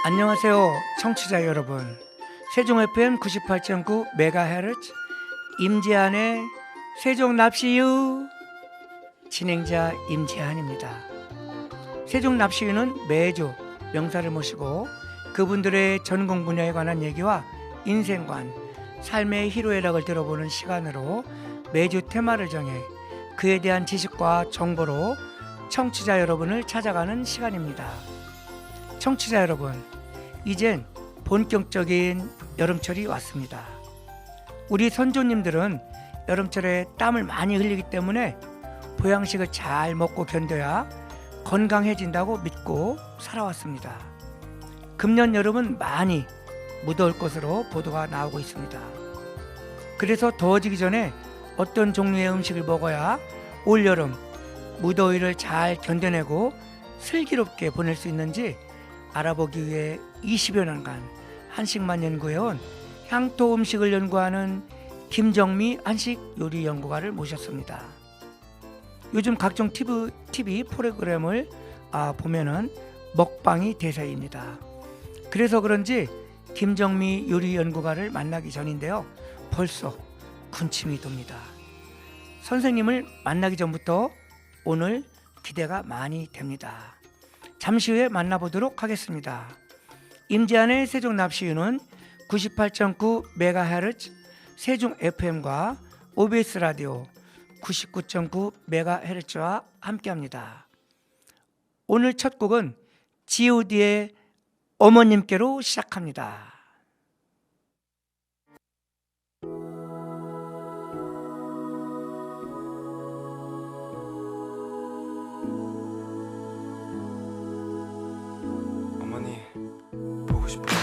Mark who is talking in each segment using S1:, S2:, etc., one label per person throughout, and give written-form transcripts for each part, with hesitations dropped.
S1: 안녕하세요 청취자 여러분. 세종 FM 98.9MHz 임재한의 세종납시유 진행자 임재한입니다. 세종납시유는 매주 명사를 모시고 그분들의 전공 분야에 관한 얘기와 인생관, 삶의 희로애락을 들어보는 시간으로 매주 테마를 정해 그에 대한 지식과 정보로 청취자 여러분을 찾아가는 시간입니다. 청취자 여러분, 이젠 본격적인 여름철이 왔습니다. 우리 선조님들은 여름철에 땀을 많이 흘리기 때문에 보양식을 잘 먹고 견뎌야 건강해진다고 믿고 살아왔습니다. 금년 여름은 많이 무더울 것으로 보도가 나오고 있습니다. 그래서 더워지기 전에 어떤 종류의 음식을 먹어야 올여름 무더위를 잘 견뎌내고 슬기롭게 보낼 수 있는지 알아보기 위해 20여 년간 한식만 연구해온 향토 음식을 연구하는 김정미 한식 요리 연구가를 모셨습니다. 요즘 각종 TV 프로그램을 보면은 먹방이 대세입니다. 그래서 그런지 김정미 요리 연구가를 만나기 전인데요, 벌써 군침이 돕니다. 선생님을 만나기 전부터 오늘 기대가 많이 됩니다. 잠시 후에 만나보도록 하겠습니다. 임재한의 세종납시유는 98.9MHz 세종 FM과 OBS 라디오 99.9MHz와 함께합니다. 오늘 첫 곡은 G.O.D의 어머님께로 시작합니다.
S2: 어머니 보고 싶어요.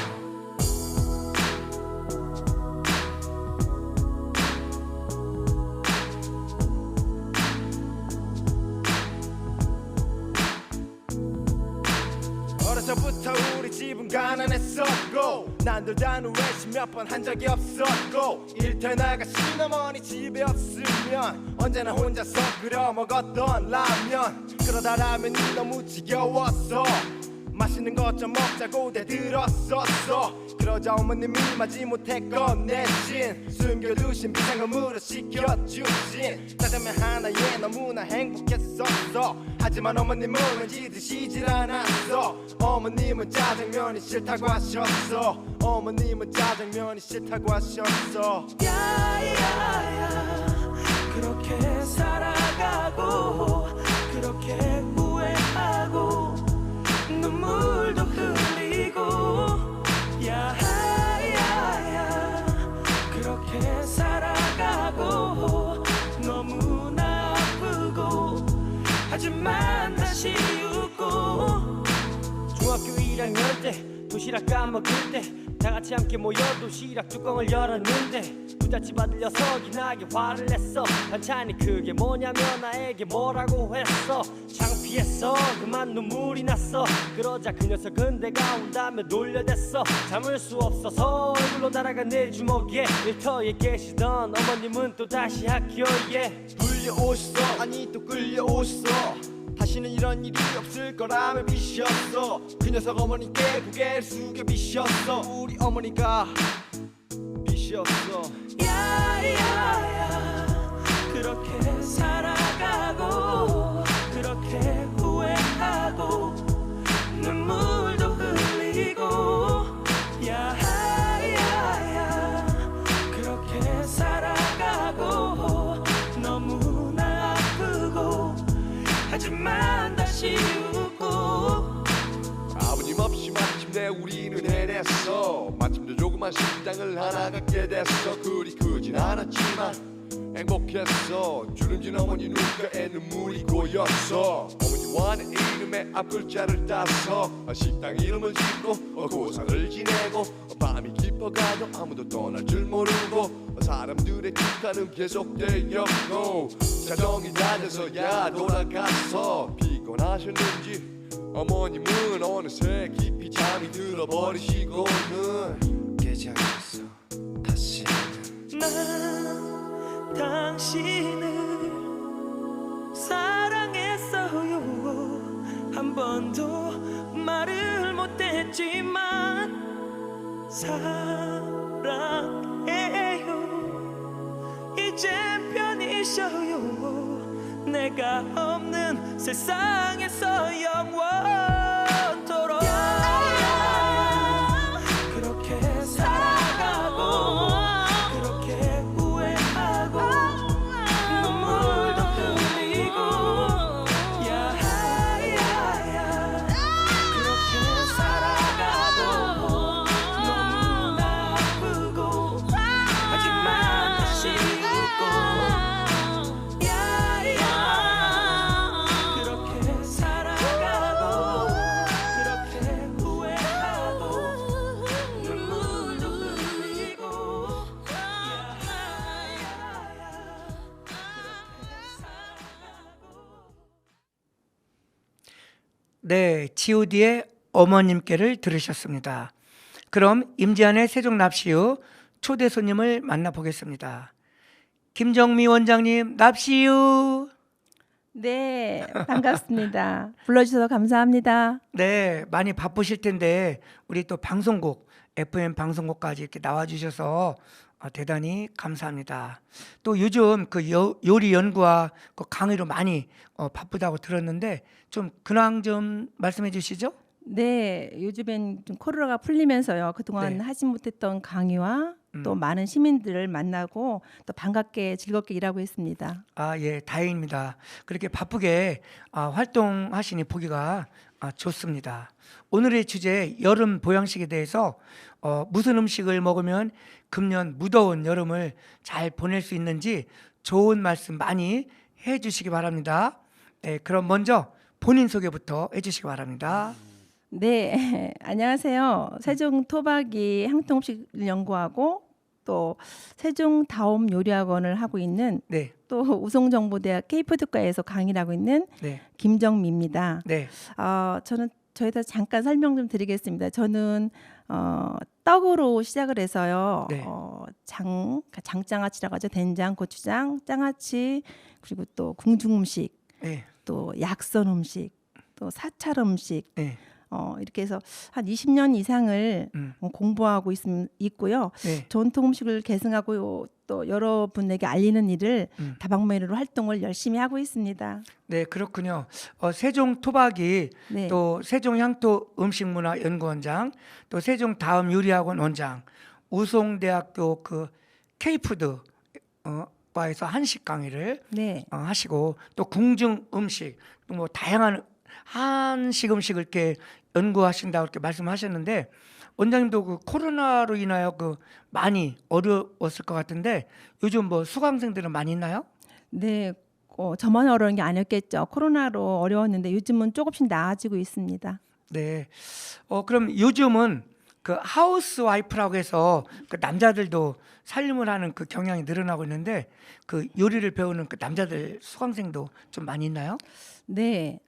S2: 어려서부터 우리 집은 가난했었고 난들다는 외식 몇 번 한 적이 없었고 일터에 나가 시어머니 집에 없으면 언제나 혼자서 끓여 먹었던 라면. 그러다 라면이 너무 지겨웠어. 맛있는 것 좀 먹자고 대들었었어. 그러자 어머님이 마지못해 꺼내신 숨겨두신 비상금으로 시켜주신 짜장면 하나에 너무나 행복했었어. 하지만 어머님은 왠지 드시질 않았어. 어머님은 짜장면이 싫다고 하셨어. 어머님은 짜장면이 싫다고 하셨어.
S3: 야야야 그렇게 살아가고 그렇게 후회하고 눈물도 흘리고 야야야 그렇게 살아가고 너무나 아프고 하지만 다시 웃고 중학교 1학년 때 도시락 까먹을 때 다같이 함께 모여 도시락 뚜껑을 열었는데 부잣집 아들 녀석이 나에게 화를 냈어. 반찬이 그게 뭐냐며 나에게 뭐라고 했어. 창피했어. 그만 눈물이 났어. 그러자 그 녀석은 내가 온다며 놀려댔어. 참을 수 없어서 얼굴로 날아간 내 주먹에 일터에 계시던 어머님은 또다시 학교에
S2: 불려오셨어. 아니 또 끌려오셨어. 다시는 이런 일이 없을 거라며 비셨어. 그 녀석 어머니께 고개를 숙여 비셨어. 우리 어머니가 비셨어.
S3: 야야야 그렇게 살아가고 그렇게 후회하고 눈물도 흘리고 야야야 그렇게 살아가고 너무나 아프고 하지만 다시 웃고
S4: 아버님 없이 마침내 우리는 해냈어. 마침내 조그만 식당을 하나 갖게 됐어. 그리 크진 않았지만 행복했어. 주름진 어머니 눈가에 눈물이 고였어. 어머니와 내 이름의 앞글자를 따서 식당 이름을 짓고 고상을 지내고 밤이 깊어가도 아무도 떠날 줄 모르고 사람들의 축하는 계속되었고 자정이 낮아서야 돌아갔어. 피곤하셨는지 어머님은 어느새 깊이 잠이 들어버리시고는
S2: 깨지 않겠어. 다시는
S3: 난 당신을 사랑했어요. 한 번도 말을 못했죠. 했지만 사랑해요. 이젠 편히 쉬어요. 내가 없는 세상에서 영원토록 그렇게 살아가고 그렇게 후회하고 눈물도 흘리고 야야야 그렇게 살아가고 너무 아프고 하지만 다시 웃고 야야 그렇게 살아가고 그렇게 후회하고 눈물도 흘리고
S1: 네, G.O.D의 어머님께를 들으셨습니다. 그럼 임지한의 세종 납시유 초대 손님을 만나보겠습니다. 김정미 원장님, 납시유.
S5: 네, 반갑습니다. 불러주셔서 감사합니다.
S1: 네, 많이 바쁘실 텐데 우리 또 방송국, FM 방송국까지 이렇게 나와주셔서 대단히 감사합니다. 또 요즘 그 요리 연구와 그 강의로 많이 바쁘다고 들었는데 좀 근황 좀 말씀해 주시죠.
S5: 네, 요즘엔 좀 코로나가 풀리면서요. 그동안
S1: 네.
S5: 하지 못했던 강의와 또 많은 시민들을 만나고 또 반갑게 즐겁게 일하고 있습니다.
S1: 아, 예, 다행입니다. 그렇게 바쁘게 활동하시니 보기가 좋습니다. 오늘의 주제 여름 보양식에 대해서 무슨 음식을 먹으면 금년 무더운 여름을 잘 보낼 수 있는지 좋은 말씀 많이 해주시기 바랍니다. 네, 그럼 먼저 본인 소개부터 해주시기 바랍니다.
S5: 네, 안녕하세요. 세종 토박이 향토음식을 연구하고 또 세종 다옴 요리학원을 하고 있는
S1: 네,
S5: 또 우송정보대학 K푸드과에서 강의를 하고 있는
S1: 네,
S5: 김정미입니다.
S1: 네,
S5: 저는 저에다 잠깐 설명 좀 드리겠습니다. 저는 떡으로 시작을 해서요.
S1: 네.
S5: 장장아찌라고 하죠. 된장, 고추장, 장아찌, 그리고 또 궁중 음식,
S1: 네,
S5: 또 약선 음식, 또 사찰 음식,
S1: 네,
S5: 이렇게 해서 한 20년 이상을
S1: 음.
S5: 공부하고 있고요.
S1: 네.
S5: 전통 음식을 계승하고 또 여러분에게 알리는 일을
S1: 음.
S5: 다방면으로 활동을 열심히 하고 있습니다.
S1: 네, 그렇군요. 세종 토박이
S5: 네.
S1: 또 세종 향토 음식문화 연구원장, 또 세종 다음 요리학원 원장, 우송대학교 그 K푸드 과에서 한식 강의를
S5: 네.
S1: 하시고 또 궁중 음식 또 뭐 다양한 한식 음식을 이렇게 연구하신다고 이렇게 말씀하셨는데 원장님도 그 코로나로 인하여 그 많이 어려웠을 것 같은데 요즘 뭐 수강생들은 많이 있나요?
S5: 네, 저만 어려운 게 아니었겠죠. 코로나로 어려웠는데 요즘은 조금씩 나아지고 있습니다.
S1: 네. 그럼 요즘은 그 하우스 와이프라고 해서 그 남자들도 살림을 하는 그 경향이 늘어나고 있는데 그 요리를 배우는 그 남자들 수강생도 좀 많이 있나요?
S5: 네,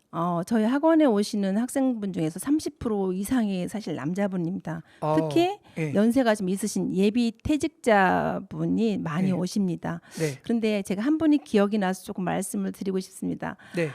S5: 저희 학원에 오시는 학생분 중에서 30% 이상이 사실 남자분입니다. 특히
S1: 예.
S5: 연세가 좀 있으신 예비 퇴직자분이 많이
S1: 네.
S5: 오십니다.
S1: 네.
S5: 그런데 제가 한 분이 기억이 나서 조금 말씀을 드리고 싶습니다.
S1: 네.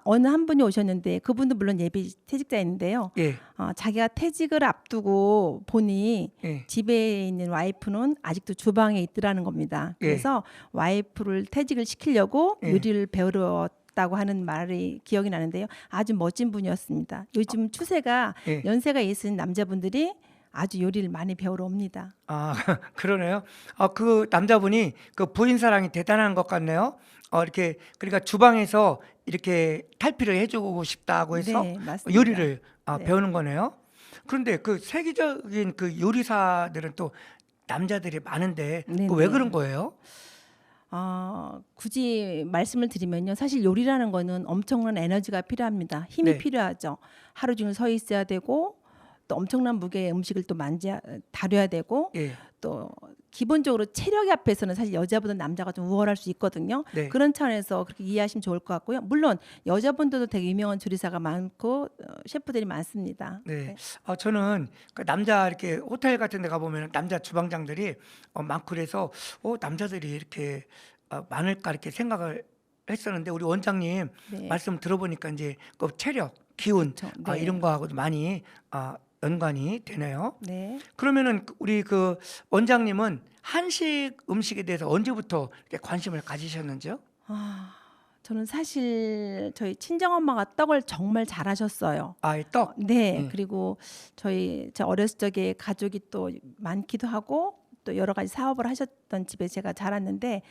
S5: 어느 한 분이 오셨는데 그분도 물론 예비 퇴직자인데요.
S1: 예.
S5: 자기가 퇴직을 앞두고 보니
S1: 예.
S5: 집에 있는 와이프는 아직도 주방에 있더라는 겁니다.
S1: 예.
S5: 그래서 와이프를 퇴직을 시키려고
S1: 예.
S5: 요리를 배우러 다고 하는 말이 기억이 나는데요. 아주 멋진 분이었습니다. 요즘 추세가
S1: 예.
S5: 연세가 있은 남자분들이 아주 요리를 많이 배우러 옵니다.
S1: 아, 그러네요. 그 남자분이 그 부인 사랑이 대단한 것 같네요. 이렇게 그러니까 주방에서 이렇게 탈피를 해주고 싶다고 해서
S5: 네, 맞습니다.
S1: 요리를
S5: 네.
S1: 배우는 거네요. 그런데 그 세계적인 그 요리사들은 또 남자들이 많은데
S5: 네,
S1: 왜
S5: 네.
S1: 그런 거예요?
S5: 굳이 말씀을 드리면요. 사실 요리라는 거는 엄청난 에너지가 필요합니다. 힘이
S1: 네.
S5: 필요하죠. 하루 종일 서 있어야 되고 또 엄청난 무게의 음식을 또 다뤄야 되고
S1: 예.
S5: 또 기본적으로 체력이 앞에서는 사실 여자보다 남자가 좀 우월할 수 있거든요.
S1: 네.
S5: 그런 차원에서 그렇게 이해하시면 좋을 것 같고요. 물론 여자분들도 되게 유명한 조리사가 많고 셰프들이 많습니다.
S1: 네. 저는 그 남자 이렇게 호텔 같은 데 가보면 남자 주방장들이 많고 그래서 남자들이 이렇게 많을까 이렇게 생각을 했었는데 우리 원장님
S5: 네.
S1: 말씀 들어보니까 이제 그 체력, 기운
S5: 그렇죠. 네.
S1: 이런 거하고도 많이 연관이 되네요.
S5: 네.
S1: 그러면은 우리 그 원장님은 한식 음식에 대해서 언제부터 이렇게 관심을 가지셨는지요?
S5: 저는 사실 저희 친정 엄마가 떡을 정말 잘하셨어요.
S1: 아, 이 떡.
S5: 네.
S1: 음.
S5: 그리고 저 어렸을 적에 가족이 또 많기도 하고 또 여러 가지 사업을 하셨던 집에 제가 자랐는데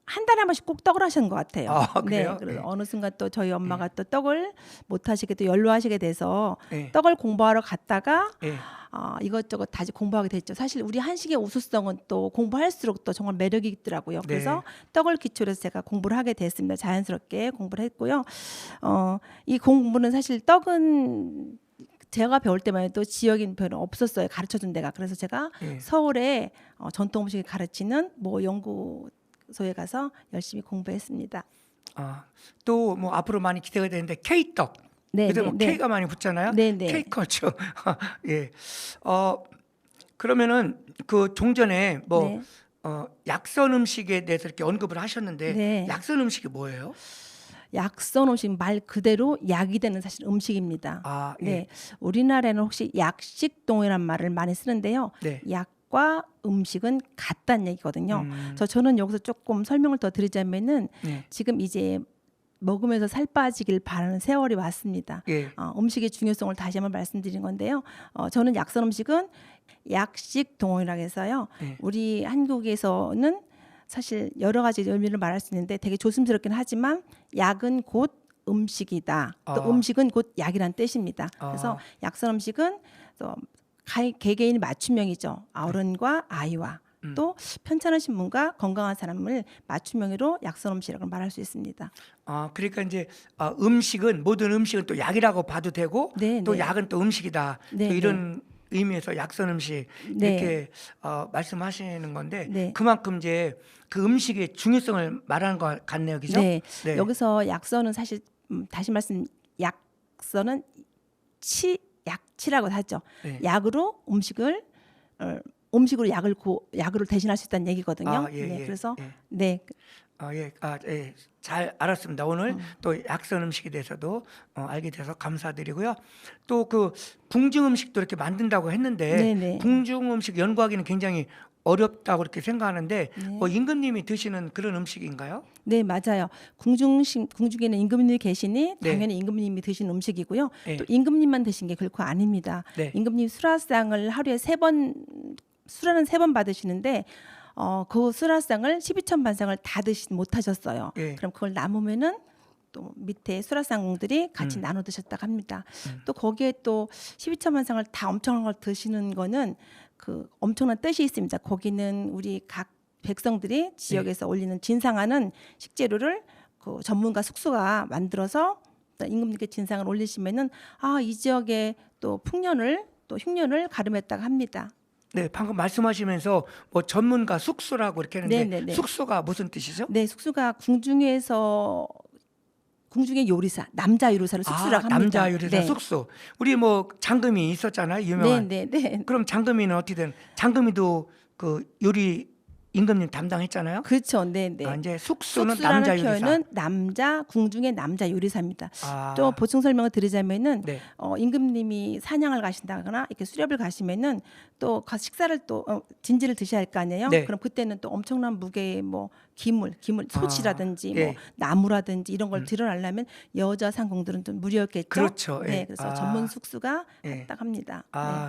S5: 한 달에 한 번씩 꼭 떡을 하시는 것 같아요.
S1: 아, 그래요?
S5: 네. 그래서
S1: 네.
S5: 어느 순간 또 저희 엄마가 또 떡을 못 하시게 또 연로하시게 돼서
S1: 예.
S5: 떡을 공부하러 갔다가
S1: 예.
S5: 이것저것 다시 공부하게 됐죠. 사실 우리 한식의 우수성은 또 공부할수록 또 정말 매력이 있더라고요.
S1: 네.
S5: 그래서 떡을 기초로 해서 제가 공부를 하게 됐습니다. 자연스럽게 공부를 했고요. 이 공부는 사실 떡은 제가 배울 때만 해도 지역인 별로 없었어요. 가르쳐준 데가. 그래서 제가
S1: 예.
S5: 서울에 전통 음식을 가르치는 뭐 연구소에 가서 열심히 공부했습니다.
S1: 또 뭐 앞으로 많이 기대가 되는데 K떡.
S5: 네,
S1: 요새
S5: 네,
S1: 뭐
S5: 네.
S1: K가 많이 붙잖아요.
S5: 네, 네.
S1: K컬처. 예. 그러면은 그 종전에 뭐
S5: 네.
S1: 약선 음식에 대해서 이렇게 언급을 하셨는데
S5: 네.
S1: 약선 음식이 뭐예요?
S5: 약선 음식 말 그대로 약이 되는 사실 음식입니다.
S1: 아, 예.
S5: 네, 우리나라에는 혹시 약식동이란 말을 많이 쓰는데요.
S1: 네.
S5: 약과 음식은 같다는 얘기거든요. 저는 여기서 조금 설명을 더 드리자면은
S1: 네.
S5: 지금 이제 먹으면서 살 빠지길 바라는 세월이 왔습니다.
S1: 예.
S5: 음식의 중요성을 다시 한번 말씀드린 건데요. 저는 약선 음식은 약식 동원이라고 해서요.
S1: 예.
S5: 우리 한국에서는 사실 여러 가지 의미를 말할 수 있는데 되게 조심스럽긴 하지만 약은 곧 음식이다. 또
S1: 아.
S5: 음식은 곧 약이란 뜻입니다. 그래서 약선 음식은 또 개개인이 맞춤형이죠. 어른과 아이와 또 편찮으신 분과 건강한 사람을 맞춤형으로 약선 음식이라고 말할 수 있습니다.
S1: 그러니까 이제 음식은 모든 음식은 또 약이라고 봐도 되고
S5: 네,
S1: 또
S5: 네.
S1: 약은 또 음식이다.
S5: 네,
S1: 또 이런 의미에서 약선 음식
S5: 네.
S1: 이렇게 말씀하시는 건데
S5: 네.
S1: 그만큼 이제 그 음식의 중요성을 말하는 것 같네요, 그죠?
S5: 네.
S1: 네.
S5: 여기서 약선은 사실 다시 말씀 약선은 약치라고 하죠.
S1: 네.
S5: 약으로 음식으로 약으로 대신할 수 있다는 얘기거든요.
S1: 예,
S5: 네,
S1: 예,
S5: 그래서
S1: 예.
S5: 네.
S1: 예. 잘 알았습니다. 오늘 또 약선 음식에 대해서도 알게 돼서 감사드리고요. 또 그 궁중 음식도 이렇게 만든다고 했는데
S5: 네네.
S1: 궁중 음식 연구하기는 굉장히 어렵다고 이렇게 생각하는데
S5: 네.
S1: 뭐 임금님이 드시는 그런 음식인가요?
S5: 네, 맞아요. 궁중에는 임금님이 계시니
S1: 네.
S5: 당연히 임금님이 드신 음식이고요.
S1: 네.
S5: 또 임금님만 드신 게 결코 아닙니다.
S1: 네.
S5: 임금님 수라상을 하루에 수라는 3번 받으시는데 그 수라상을 12,000반상을 다 드시지 못하셨어요.
S1: 예.
S5: 그럼 그걸 남으면은 또 밑에 수라상공들이 같이 나눠 드셨다고 합니다. 또 거기에 또 12,000반상을 다 엄청난 걸 드시는 거는 그 엄청난 뜻이 있습니다. 거기는 우리 각 백성들이 지역에서 올리는 진상하는 식재료를 그 전문가 숙소가 만들어서 임금님께 진상을 올리시면은 이 지역의 또 풍년을 또 흉년을 가름했다고 합니다.
S1: 네, 방금 말씀하시면서 뭐 전문가 숙소라고 이렇게 했는데
S5: 네네네.
S1: 숙소가 무슨 뜻이죠?
S5: 네, 숙소가 궁중의 요리사, 남자 요리사를 숙소라고 합니다.
S1: 남자 요리사
S5: 네.
S1: 숙소. 우리 뭐 장금이 있었잖아요, 유명한.
S5: 네, 네, 네.
S1: 그럼 장금이는 어떻게든 장금이도 그 요리 임금님 담당했잖아요.
S5: 그렇죠. 네, 네.
S1: 이제 숙소는
S5: 숙소라는
S1: 남자 요리사.
S5: 표현은 궁중의 남자 요리사입니다.
S1: 아.
S5: 또 보충 설명을 드리자면은
S1: 네.
S5: 임금님이 사냥을 가신다거나 이렇게 수렵을 가시면은 또 식사를 또 진지를 드셔야 할 거 아니에요.
S1: 네.
S5: 그럼 그때는 또 엄청난 무게의 뭐 기물, 소치라든지
S1: 예.
S5: 뭐 나무라든지 이런 걸 들어내려면 여자 상공들은 좀 무리였겠죠.
S1: 그렇죠.
S5: 네,
S1: 예.
S5: 그래서 전문 숙소가
S1: 예.
S5: 딱 합니다.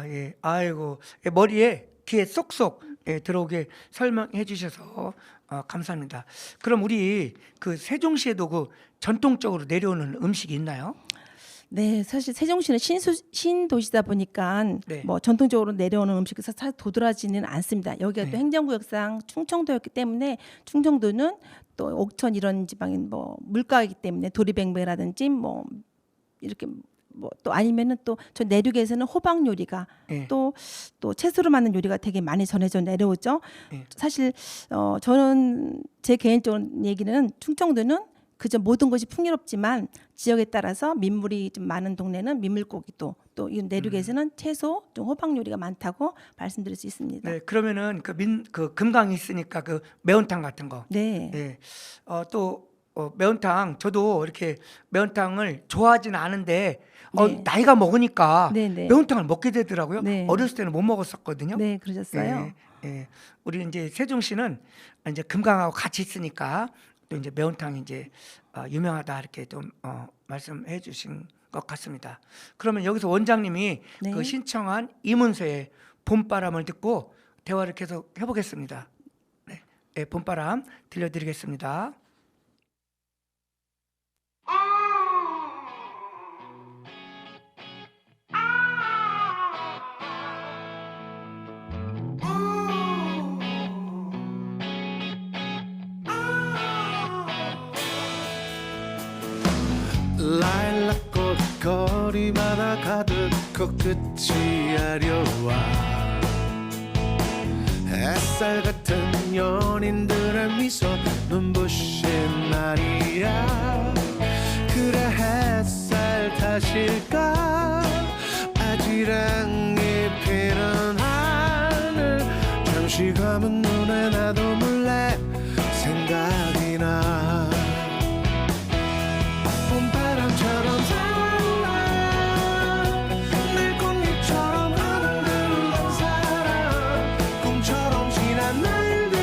S1: 예. 아이고 머리에 귀에 쏙쏙 들어오게 설명해 주셔서 감사합니다. 그럼 우리 그 세종시에도 그 전통적으로 내려오는 음식이 있나요?
S5: 네, 사실 세종시는 신도시다 보니까
S1: 네.
S5: 뭐 전통적으로 내려오는 음식이 사실 도드라지는 않습니다. 여기가
S1: 네.
S5: 또 행정구역상 충청도였기 때문에 충청도는 또 옥천 이런 지방인 뭐 물가이기 때문에 도리뱅뱅이라든지 뭐 이렇게 뭐 또 아니면은 또 저 내륙에서는 호박 요리가
S1: 예.
S5: 또 채소로 만든 요리가 되게 많이 전해져 내려오죠.
S1: 예.
S5: 사실 저는 제 개인적인 얘기는 충청도는 그저 모든 것이 풍요롭지만 지역에 따라서 민물이 좀 많은 동네는 민물고기도 또 이 내륙에서는 채소, 좀 호박 요리가 많다고 말씀드릴 수 있습니다.
S1: 네, 그러면은 그 금강이 있으니까 그 매운탕 같은 거.
S5: 네.
S1: 예. 또 매운탕 저도 이렇게 매운탕을 좋아하지는 않은데
S5: 네.
S1: 나이가 먹으니까
S5: 네, 네.
S1: 매운탕을 먹게 되더라고요.
S5: 네.
S1: 어렸을 때는 못 먹었었거든요.
S5: 네, 그러셨어요.
S1: 예, 예. 우리 이제 세종 씨는 이제 금강하고 같이 있으니까 또 이제 매운탕이 이제 유명하다 이렇게 좀 말씀해 주신 것 같습니다. 그러면 여기서 원장님이
S5: 네.
S1: 그 신청한 이문세의 봄바람을 듣고 대화를 계속 해보겠습니다. 네, 네, 봄바람 들려드리겠습니다.
S6: 라일락꽃 거리마다 가득 코끝이 아려와 햇살 같은 연인들의 미소 눈부신 날이야. 그래 햇살 탓일까 아지랑이 피는 하늘 잠시 감은 눈에 나도 몰래 생각이 나. 봄바람처럼 살아 늘 꽃잎처럼 흔들던 사랑 꿈처럼 지난 날들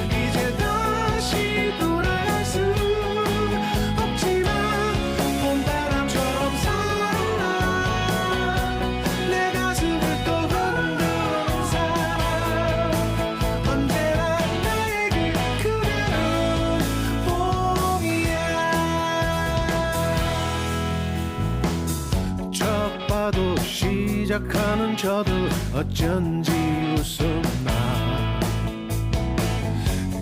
S6: 이제 다시 돌아갈 수 없지만 봄바람처럼 살아 내 가슴을 또 흔드는 사랑 언제나 나에게 그대는 봄이야. 첫 봐도 시작하는 저도 어쩐지 웃음나.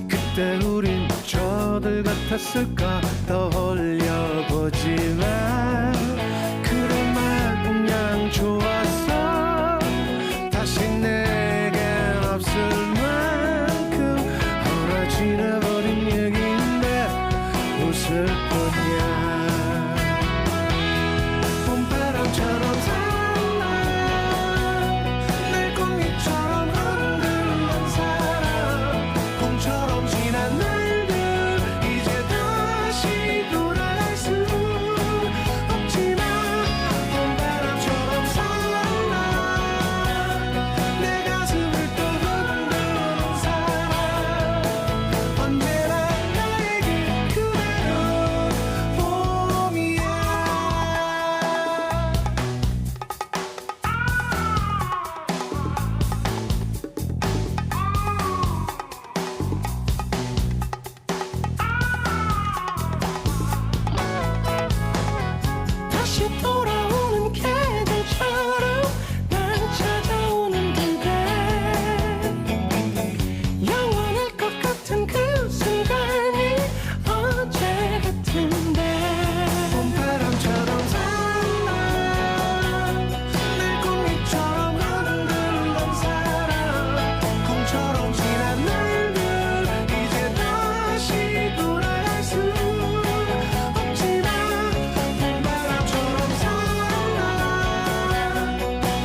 S6: 그때 우린 저들 같았을까 떠올려보지만 그런 마냥 좋았어. 다시 내겐 없을 만큼 하나 지나버린 얘기인데 웃을 뿐이야. 봄바람처럼 살아 늘 꽃잎처럼 흔들던 사랑 꿈처럼 지난 날들 이제 다시 돌아갈 수 없지만 봄바람처럼 살아 내 가슴을 또 흔드는 사랑 언제나 나에게 그대는 봄이야. 다시 돌아오는 계절처럼 날 찾아오는 그대 영원할 것 같은 그 순간이 어제 같은데 봄바람처럼 살아 늘 꽃잎처럼 흔들던 사랑 꿈처럼 지난 날들 이제 다시 돌아갈 수 없지만 봄바람처럼 살아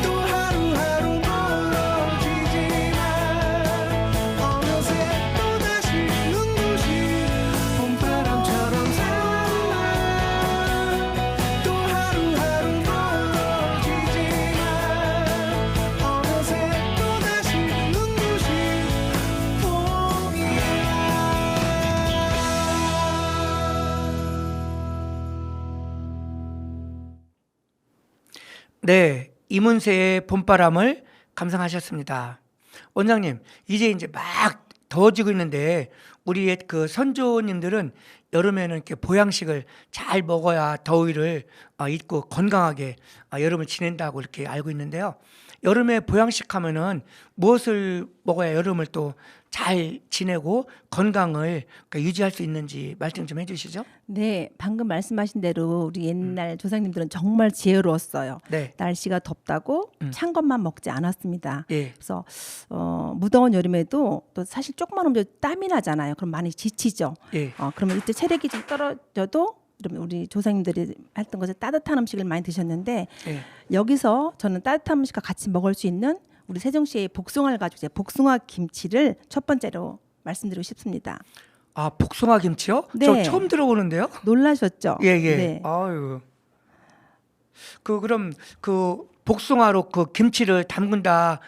S6: 또 하루하루 멀어지지만 어느새 또다시 눈부신 봄바람처럼 살아 또 하루하루 멀어지지만 어느새 또다시 눈부신 봄이야.
S1: 네, 이문세의 봄바람을 감상하셨습니다. 원장님, 이제 막 더워지고 있는데 우리의 그 선조님들은 여름에는 이렇게 보양식을 잘 먹어야 더위를 잊고 건강하게 여름을 지낸다고 이렇게 알고 있는데요. 여름에 보양식 하면은 무엇을 먹어야 여름을 또 잘 지내고 건강을 유지할 수 있는지 말씀 좀 해주시죠.
S5: 네, 방금 말씀하신 대로 우리 옛날 조상님들은 정말 지혜로웠어요.
S1: 네,
S5: 날씨가 덥다고 찬 것만 먹지 않았습니다.
S1: 예,
S5: 그래서 무더운 여름에도 또 사실 조금만 오면 땀이 나잖아요. 그럼 많이 지치죠.
S1: 예,
S5: 그러면 이때 체력이 좀 떨어져도 그러면 우리 조상님들이 했던 것을 따뜻한 음식을 많이 드셨는데
S1: 예.
S5: 여기서 저는 따뜻한 음식과 같이 먹을 수 있는 우리 세종시의 복숭아를 가지고 이제 복숭아 김치를 첫 번째로 말씀드리고 싶습니다.
S1: 아, 복숭아 김치요?
S5: 네.
S1: 저 처음 들어보는데요.
S5: 놀라셨죠?
S1: 예, 예.
S5: 네.
S1: 아유. 그럼 그 복숭아로 그 김치를 담근다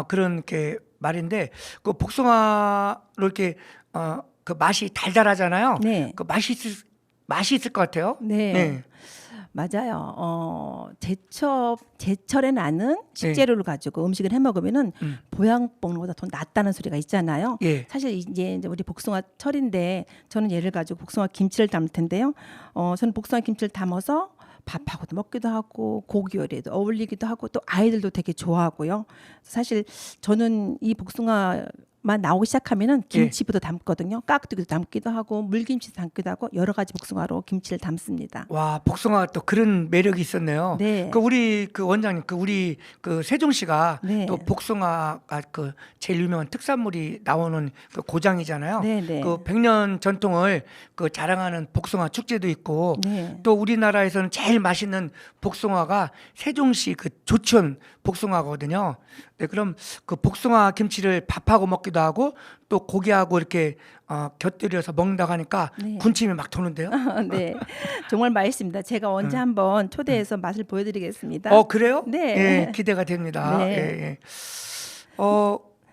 S1: 그런 게 말인데 그 복숭아로 이렇게 그 맛이 달달하잖아요.
S5: 네.
S1: 그 맛이 있을 것 같아요.
S5: 네. 맞아요. 제철에 나는 식재료를 가지고 음식을 해 먹으면은 보양 먹는 것보다 더 낫다는 소리가 있잖아요.
S1: 예.
S5: 사실 이제 우리 복숭아 철인데 저는 얘를 가지고 복숭아 김치를 담을 텐데요. 저는 복숭아 김치를 담아서 밥하고도 먹기도 하고 고기 요리에도 어울리기도 하고 또 아이들도 되게 좋아하고요. 사실 저는 이 복숭아만 나오기 시작하면은 김치부터 담거든요. 깍두기도 담기도 하고 물김치 담기도 하고 여러 가지 복숭아로 김치를 담습니다.
S1: 와, 복숭아 또 그런 매력이 있었네요.
S5: 네.
S1: 그 우리 그 원장님, 그 우리 그 세종시가
S5: 네.
S1: 또 복숭아가 그 제일 유명한 특산물이 나오는 그 고장이잖아요.
S5: 네, 네.
S1: 그 100년 전통을 그 자랑하는 복숭아 축제도 있고
S5: 네.
S1: 또 우리나라에서는 제일 맛있는 복숭아가 세종시 그 조천 복숭아거든요. 네, 그럼 그 복숭아 김치를 밥하고 먹기도 하고 또 고기하고 이렇게 곁들여서 먹는다고 하니까
S5: 네.
S1: 군침이 막 도는데요.
S5: 네, 정말 맛있습니다. 제가 언제 한번 초대해서 맛을 보여드리겠습니다.
S1: 그래요?
S5: 네.
S1: 예, 기대가 됩니다.
S5: 네.
S1: 예, 예.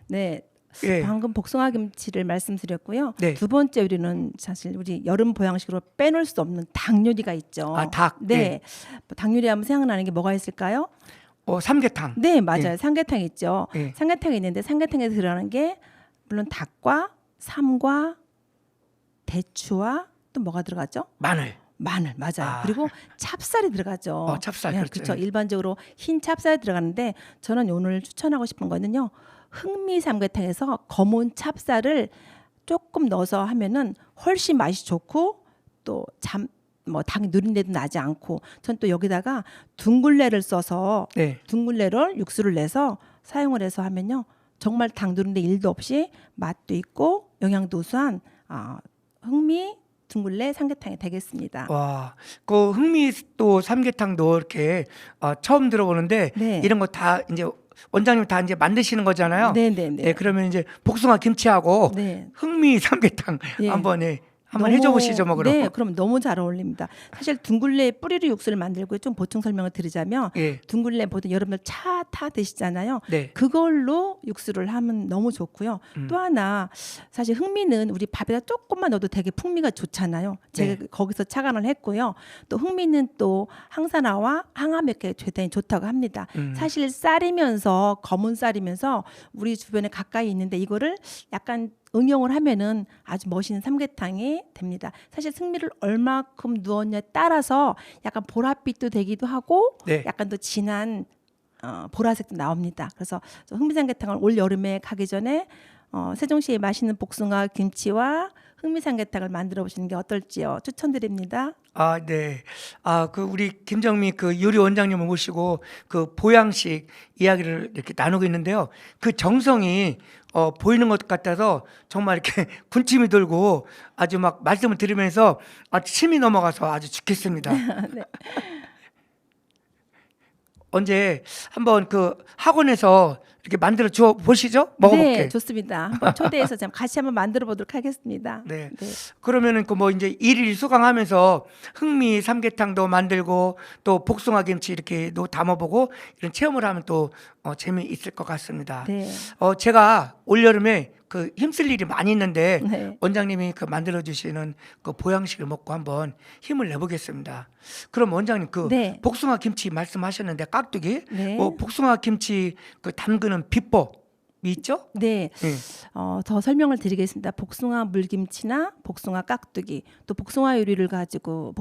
S5: 네,
S1: 예.
S5: 방금 복숭아 김치를 말씀드렸고요.
S1: 네.
S5: 두 번째 요리는 사실 우리 여름 보양식으로 빼놓을 수 없는 닭 요리가 있죠.
S1: 아, 닭.
S5: 네,
S1: 예.
S5: 닭 요리하면 생각나는 게 뭐가 있을까요?
S1: 삼계탕.
S5: 네, 맞아요.
S1: 예.
S5: 삼계탕 있죠.
S1: 예.
S5: 삼계탕이 있는데 삼계탕에 들어가는 게 물론 닭과 삼과 대추와 또 뭐가 들어가죠?
S1: 마늘.
S5: 마늘 맞아요.
S1: 아.
S5: 그리고 찹쌀이 들어가죠.
S1: 찹쌀,
S5: 네,
S1: 그렇죠.
S5: 그렇죠. 일반적으로 흰 찹쌀이 들어가는데 저는 오늘 추천하고 싶은 거는요. 흑미 삼계탕에서 검은 찹쌀을 조금 넣어서 하면은 훨씬 맛이 좋고 또 닭 누린내도 나지 않고 전 또 여기다가 둥글레를 써서
S1: 네.
S5: 둥글레를 육수를 내서 사용을 해서 하면요. 정말 닭 누린내 1도 없이 맛도 있고 영양도 우수한 흑미 둥글레 삼계탕이 되겠습니다.
S1: 와, 그 흑미 또 삼계탕도 이렇게 처음 들어보는데
S5: 네.
S1: 이런 거 다 이제 원장님 다 이제 만드시는 거잖아요.
S5: 네네네.
S1: 예, 그러면 이제 복숭아 김치하고
S5: 네.
S1: 흑미 삼계탕
S5: 예.
S1: 한번 해줘 보시죠, 뭐 그럼.
S5: 네, 그럼 너무 잘 어울립니다. 사실 둥글레 뿌리로 육수를 만들고 좀 보충 설명을 드리자면
S1: 예.
S5: 둥글레 보통 여러분들 차 타 드시잖아요.
S1: 네.
S5: 그걸로 육수를 하면 너무 좋고요. 또 하나 사실 흑미는 우리 밥에다 조금만 넣어도 되게 풍미가 좋잖아요. 제가
S1: 네.
S5: 거기서 착안을 했고요. 또 흑미는 또 항산화와 항암액에 대단히 좋다고 합니다. 사실 쌀이면서 검은 쌀이면서 우리 주변에 가까이 있는데 이거를 약간 응용을 하면은 아주 멋있는 삼계탕이 됩니다. 사실 흑미를 얼마큼 넣었냐에 따라서 약간 보랏빛도 되기도 하고
S1: 네.
S5: 약간 더 진한 보라색도 나옵니다. 그래서 흑미 삼계탕을 올 여름에 가기 전에 세종시에 맛있는 복숭아 김치와 흑미 삼계탕을 만들어 보시는 게 어떨지요? 추천드립니다.
S1: 아, 네. 그 우리 김정미 그 요리 원장님을 모시고 그 보양식 이야기를 이렇게 나누고 있는데요. 그 정성이 보이는 것 같아서 정말 이렇게 군침이 돌고 아주 막 말씀을 들으면서 침이 넘어가서 아주 좋겠습니다.
S5: 네.
S1: 언제 한번 그 학원에서 이렇게 만들어 줘 보시죠? 먹어볼게.
S5: 네, 좋습니다. 한번 초대해서 같이 한번 만들어 보도록 하겠습니다.
S1: 네. 그러면은 그 뭐 이제 일일 수강하면서 흑미 삼계탕도 만들고 또 복숭아 김치 이렇게도 담아보고 이런 체험을 하면 또 재미있을 것 같습니다.
S5: 네.
S1: 제가 올 여름에 그 힘쓸 일이 많이 있는데
S5: 네.
S1: 원장님이 그 만들어 주시는 그 보양식을 먹고 한번 힘을 내보겠습니다. 그럼 원장님 그
S5: 네.
S1: 복숭아 김치 말씀하셨는데 깍두기
S5: 네.
S1: 복숭아 김치 그 담그는 비법이 있죠?
S5: 네.
S1: 예.
S5: 더 설명을 드리겠습니다. 복숭아 물김치나 복숭아 깍두기 또 복숭아를 가지고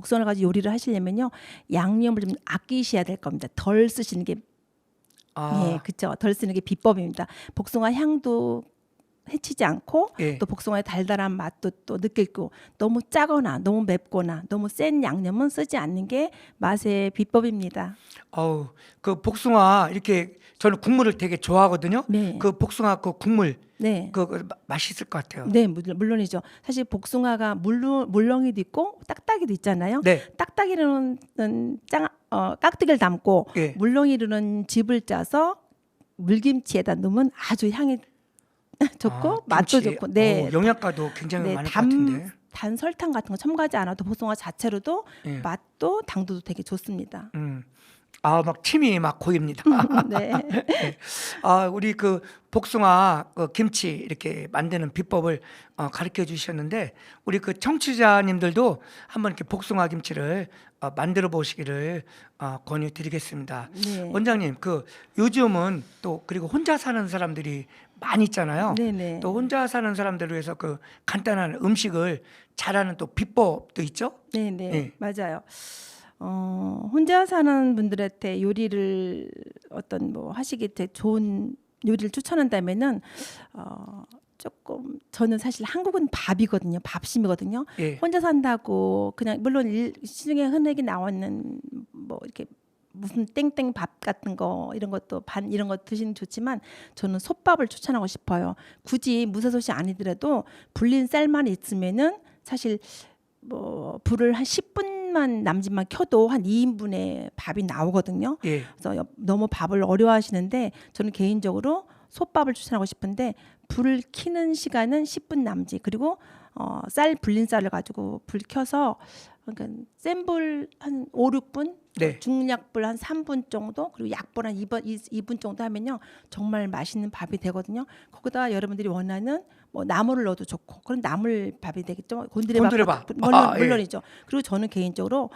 S5: 요리를 하시려면요. 양념을 좀 아끼셔야 될 겁니다. 덜 쓰시는 게 그렇죠. 덜 쓰는 게 비법입니다. 복숭아 향도 해치지 않고
S1: 예.
S5: 또 복숭아의 달달한 맛도 또 느끼고 너무 짜거나 너무 맵거나 너무 센 양념은 쓰지 않는 게 맛의 비법입니다.
S1: 그 복숭아 이렇게 저는 국물을 되게 좋아하거든요.
S5: 네.
S1: 그 복숭아 그 국물
S5: 네.
S1: 그 맛있을 것 같아요.
S5: 네, 물론이죠. 사실 복숭아가 물렁이도 있고 딱딱이도 있잖아요.
S1: 네.
S5: 딱딱이로는 깍두기를 담고
S1: 예.
S5: 물렁이로는 즙을 짜서 물김치에다 넣으면 아주 향이 좋고 맛도
S1: 김치.
S5: 좋고. 네.
S1: 영양가도 굉장히
S5: 네,
S1: 많을 것 같은데.
S5: 단 설탕 같은 거 첨가하지 않아도 복숭아 자체로도
S1: 예.
S5: 맛도 당도도 되게 좋습니다.
S1: 막 침이 막 고입니다.
S5: 네.
S1: 우리 그 복숭아 김치 이렇게 만드는 비법을 가르쳐 주셨는데 우리 그 청취자님들도 한번 이렇게 복숭아 김치를 만들어 보시기를 권유드리겠습니다.
S5: 네.
S1: 원장님, 그 요즘은 또 그리고 혼자 사는 사람들이 많이 있잖아요.
S5: 네네.
S1: 또 혼자 사는 사람들을 위해서 그 간단한 음식을 잘하는 또 비법도 있죠?
S5: 네네.
S1: 예.
S5: 맞아요. 혼자 사는 분들한테 요리를 어떤 뭐 하시기 때 좋은 요리를 추천한다면은 조금 저는 사실 한국은 밥이거든요. 밥심이거든요.
S1: 예.
S5: 혼자 산다고 그냥 물론 시중에 흔하게 나오는 뭐 이렇게 무슨 땡땡 밥 같은 거 이런 것도 반 이런 거 드시는 좋지만 저는 솥밥을 추천하고 싶어요. 굳이 무쇠솥이 아니더라도 불린 쌀만 있으면은 사실 뭐 불을 한 10분만 남짓만 켜도 한 2인분의 밥이 나오거든요.
S1: 예.
S5: 그래서 너무 밥을 어려워하시는데 저는 개인적으로 솥밥을 추천하고 싶은데 불을 켜는 시간은 10분 남짓 그리고 쌀 불린 쌀을 가지고 불 켜서 그러니까 센 불 한 5, 6분
S1: 네.
S5: 중약불 한 3분 정도 그리고 약불 한 2분 정도 하면요 정말 맛있는 밥이 되거든요. 거기다 여러분들이 원하는 뭐 나물을 넣어도 좋고 그런 나물 밥이 되겠죠.
S1: 곤드레밥.
S5: 물론이죠. 그리고 저는 개인적으로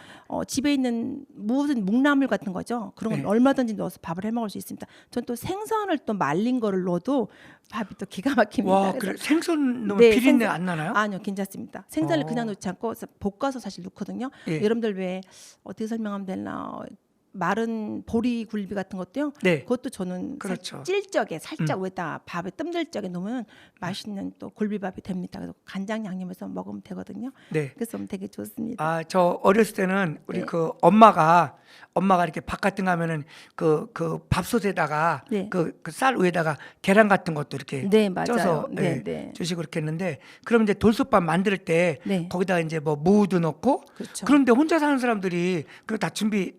S5: 집에 있는 무슨 묵나물 같은 거죠. 그런 건
S1: 네.
S5: 얼마든지 넣어서 밥을 해 먹을 수 있습니다. 전 또 생선을 또 말린 거를 넣어도 밥이 또 기가 막힙니다.
S1: 와,
S5: 그래서
S1: 그래 생선 넣으면
S5: 네,
S1: 비린내
S5: 생선.
S1: 안 나나요?
S5: 아니요, 괜찮습니다. 생선을
S1: 어.
S5: 그냥 넣지 않고 볶아서 사실 넣거든요.
S1: 예.
S5: 여러분들 왜 어떻게 설명하면 되나 마른 보리 굴비 같은 것도요.
S1: 네.
S5: 그것도 저는
S1: 그렇죠.
S5: 찔 적에 살짝 위에다 밥에 뜸들 적에 넣으면 맛있는 또 굴비밥이 됩니다. 그래서 간장 양념해서 먹으면 되거든요.
S1: 네.
S5: 그래서 되게 좋습니다.
S1: 저 어렸을 때는 우리
S5: 네.
S1: 그 엄마가 이렇게 밥 같은 거 하면은 그 밥솥에다가
S5: 네.
S1: 그 쌀 위에다가 계란 같은 것도 이렇게
S5: 네, 맞아요.
S1: 쪄서
S5: 네, 네.
S1: 주시고 그렇게 했는데 그럼 이제 돌솥밥 만들 때
S5: 네.
S1: 거기다 이제 뭐 무도 넣고
S5: 그렇죠.
S1: 그런데 혼자 사는 사람들이 그거 다 준비해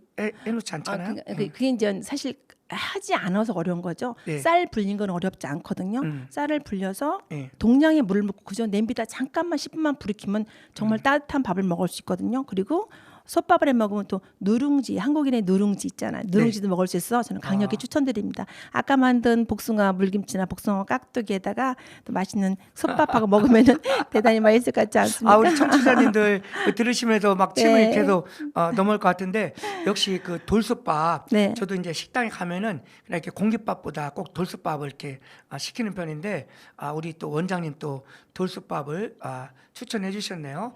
S1: 놓지 않잖아요.
S5: 그게 이제 사실 하지 않아서 어려운 거죠.
S1: 네.
S5: 쌀 불린 건 어렵지 않거든요. 쌀을 불려서
S1: 예.
S5: 동량의 물을 붓고 그저 냄비다 잠깐만 10분만 불을 켜면 정말 따뜻한 밥을 먹을 수 있거든요. 그리고 솥밥을 해 먹으면 또 누룽지, 한국인의 누룽지 있잖아요. 누룽지도 먹을 수 있어 저는 강력히 추천드립니다. 아까 만든 복숭아 물김치나 복숭아 깍두기에다가 또 맛있는 솥밥하고 먹으면은 대단히 맛있을 것 같지 않습니까?
S1: 우리 청취자님들 들으시면서 막 침을
S5: 네.
S1: 계속 넘어갈 것 같은데 역시 그 돌솥밥
S5: 네.
S1: 저도 이제 식당에 가면은 그냥 이렇게 공깃밥보다 꼭 돌솥밥을 이렇게 시키는 편인데 우리 또 원장님 또 돌솥밥을 추천해 주셨네요.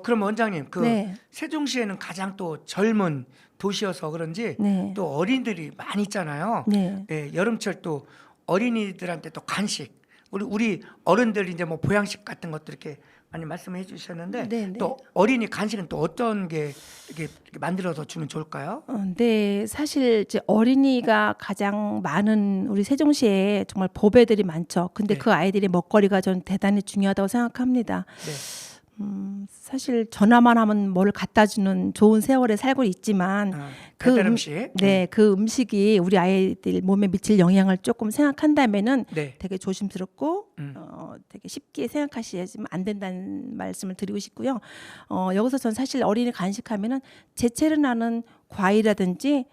S1: 그럼 원장님 그
S5: 네.
S1: 세종시에는 가장 또 젊은 도시여서 그런지
S5: 네.
S1: 또 어린들이 많이 있잖아요.
S5: 네.
S1: 예, 여름철 또 어린이들한테 또 간식 우리 어른들 이제 뭐 보양식 같은 것도 이렇게 많이 말씀해 주셨는데
S5: 네, 네.
S1: 또 어린이 간식은 또 어떤 게 이렇게 만들어서 주면 좋을까요?
S5: 네, 사실 이제 어린이가 가장 많은 우리 세종시에 정말 보배들이 많죠. 근데
S1: 네.
S5: 그 아이들의 먹거리가 저는 대단히 중요하다고 생각합니다.
S1: 네.
S5: 사실 전화만 하면 뭘 갖다 주는 좋은 세월에 살고 있지만
S1: 배달 음식.
S5: 네, 그 음식이 우리 아이들 몸에 미칠 영향을 조금 생각한다면은
S1: 네.
S5: 되게 조심스럽고 되게 쉽게 생각하시면 안 된다는 말씀을 드리고 싶고요. 여기서 전 사실 어린이 간식하면은 제철에 나는 과일이라든지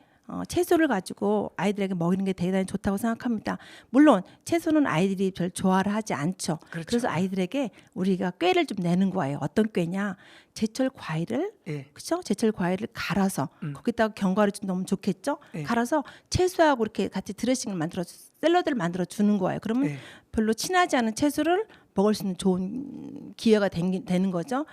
S5: 채소를 가지고 아이들에게 먹이는 게 대단히 좋다고 생각합니다. 물론 채소는 아이들이 별 좋아를 하지 않죠.
S1: 그렇죠.
S5: 그래서 아이들에게 우리가 꾀를 좀 내는 거예요. 어떤 꾀냐? 제철 과일을
S1: 예.
S5: 그렇죠? 제철 과일을 갈아서 거기다가 견과류 좀 넣으면 좋겠죠?
S1: 예.
S5: 갈아서 채소하고 이렇게 같이 드레싱을 만들어 샐러드를 만들어 주는 거예요. 그러면
S1: 예.
S5: 별로 친하지 않은 채소를 먹을 수 있는 좋은 기회가 되는 거죠.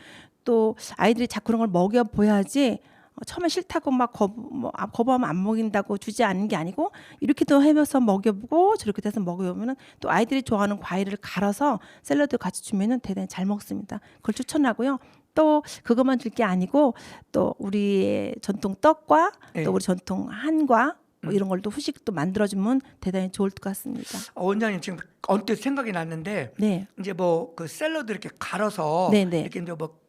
S5: 또 아이들이 자꾸 그런 걸 먹여 보야지 처음에 싫다고 막 거부하면 안 먹인다고 주지 않는 게 아니고 이렇게도 해서 먹여보고 저렇게 돼서 먹여보면은 또 아이들이 좋아하는 과일을 갈아서 샐러드 같이 주면은 대단히 잘 먹습니다. 그걸 추천하고요. 또 그것만 줄 게 아니고 또 우리의 전통 떡과
S1: 네.
S5: 또 우리 전통 한과 뭐 이런 걸 또 후식도 만들어주면 대단히 좋을 것 같습니다.
S1: 원장님 지금 언뜻 생각이 났는데
S5: 네.
S1: 이제 뭐 그 샐러드 이렇게 갈아서
S5: 네, 네.
S1: 이렇게 이제 뭐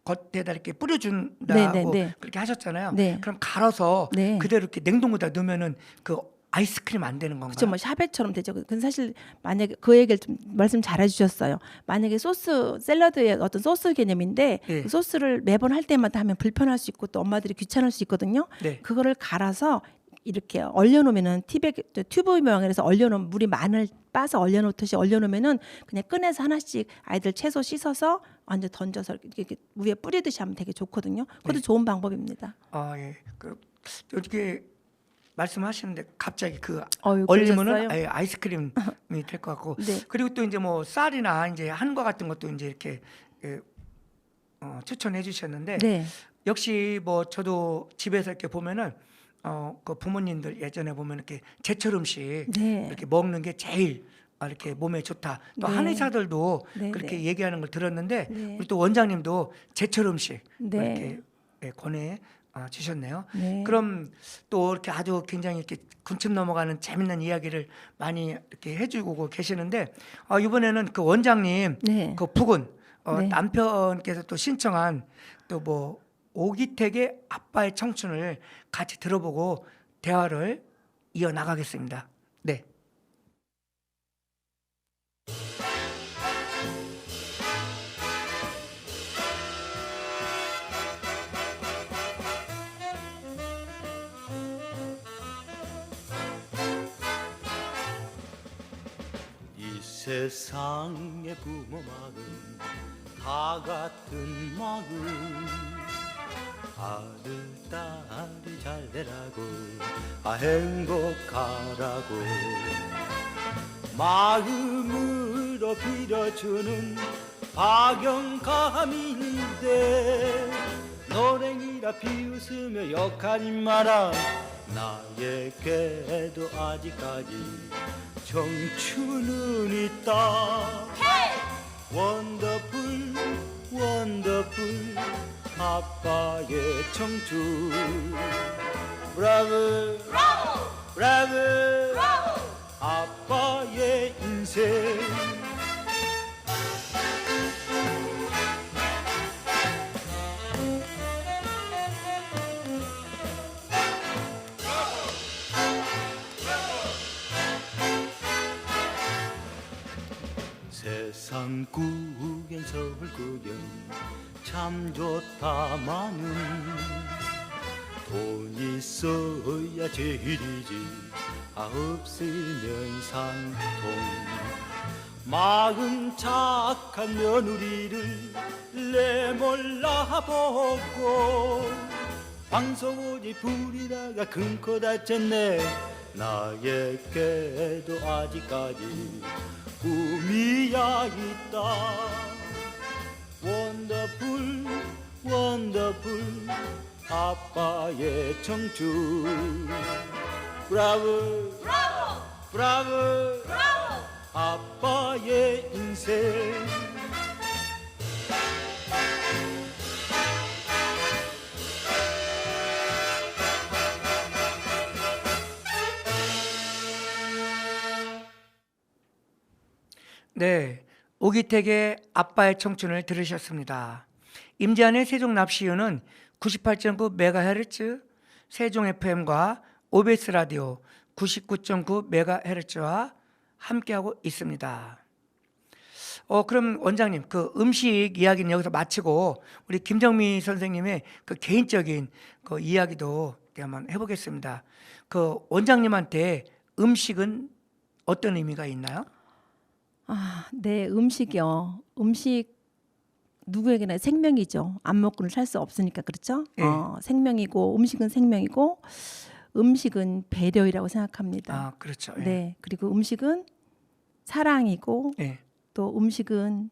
S1: 겉에다 이렇게 뿌려준다고
S5: 네, 네, 네.
S1: 그렇게 하셨잖아요.
S5: 네.
S1: 그럼 갈아서
S5: 네.
S1: 그대로 이렇게 냉동고다 넣으면은 그 아이스크림 안 되는 건가요?
S5: 그렇죠. 뭐 샤베처럼 되죠. 근데 사실 만약에 그 얘기를 좀 말씀 잘해주셨어요. 만약에 소스 샐러드의 어떤 소스 개념인데
S1: 네.
S5: 그 소스를 매번 할 때마다 하면 불편할 수 있고 또 엄마들이 귀찮을 수 있거든요.
S1: 네.
S5: 그거를 갈아서 이렇게 얼려놓으면은 튜브 모양으로 얼려놓으면 물이 마늘 빠서 얼려놓듯이 얼려놓으면은 그냥 꺼내서 하나씩 아이들 채소 씻어서 완전 던져서 이렇게 위에 뿌리듯이 하면 되게 좋거든요. 그것도
S1: 네.
S5: 좋은 방법입니다.
S1: 아 예. 그 이렇게 말씀하시는데 갑자기 그
S5: 어유,
S1: 얼리면은
S5: 그러셨어요?
S1: 아예 아이스크림이 될 것 같고
S5: 네.
S1: 그리고 또 이제 뭐 쌀이나 이제 한과 같은 것도 이제 이렇게 추천해 주셨는데
S5: 네.
S1: 역시 뭐 저도 집에서 이렇게 보면은 그 부모님들 예전에 보면 이렇게 제철 음식
S5: 네.
S1: 이렇게 먹는 게 제일 이렇게 몸에 좋다. 또
S5: 네.
S1: 한의사들도
S5: 네,
S1: 그렇게
S5: 네.
S1: 얘기하는 걸 들었는데
S5: 네.
S1: 우리 또 원장님도 제철 음식
S5: 네.
S1: 이렇게 권해 주셨네요.
S5: 네.
S1: 그럼 또 이렇게 아주 굉장히 이렇게 군침 넘어가는 재밌는 이야기를 많이 이렇게 해주고 계시는데 이번에는 그 원장님
S5: 네.
S1: 그 부군
S5: 네.
S1: 남편께서 또 신청한 또 뭐 오기택의 아빠의 청춘을 같이 들어보고 대화를 이어 나가겠습니다. 네.
S7: 이 세상의 부모 마음 다 같은 마음 아들 딸이 잘 되라고 행복하라고 마음으로 빌어주는 박영감인데 노랭이라 비웃으며 역할인 마라 나에게도 아직까지 청춘은 있다 원더풀 원더풀 아빠의 청춘 브라보 브라보 아빠의 인생 세상 구경 서울 구경 참 좋다마는 돈 있어야 제일이지 없으면 산통 마음 착한 며느리를 내몰라보고 방송오지 불이다가 금코 다쳤네 나에게도 아직까지 꿈이야 있다 원더풀 원더풀 아빠의 청춘 브라보 브라보 아빠의 인생
S1: 네, 오기택의 아빠의 청춘을 들으셨습니다. 임지한의 세종 납시유는 98.9MHz 세종 FM과 OBS 라디오 99.9MHz와 함께하고 있습니다. 그럼 원장님 그 음식 이야기는 여기서 마치고 우리 김정미 선생님의 그 개인적인 그 이야기도 한번 해보겠습니다. 그 원장님한테 음식은 어떤 의미가 있나요?
S5: 네, 음식이요. 음식 누구에게나 생명이죠. 안 먹고는 살 수 없으니까 그렇죠.
S1: 예.
S5: 생명이고 음식은 생명이고 음식은 배려이라고 생각합니다.
S1: 아, 그렇죠. 예.
S5: 네, 그리고 음식은 사랑이고
S1: 예.
S5: 또 음식은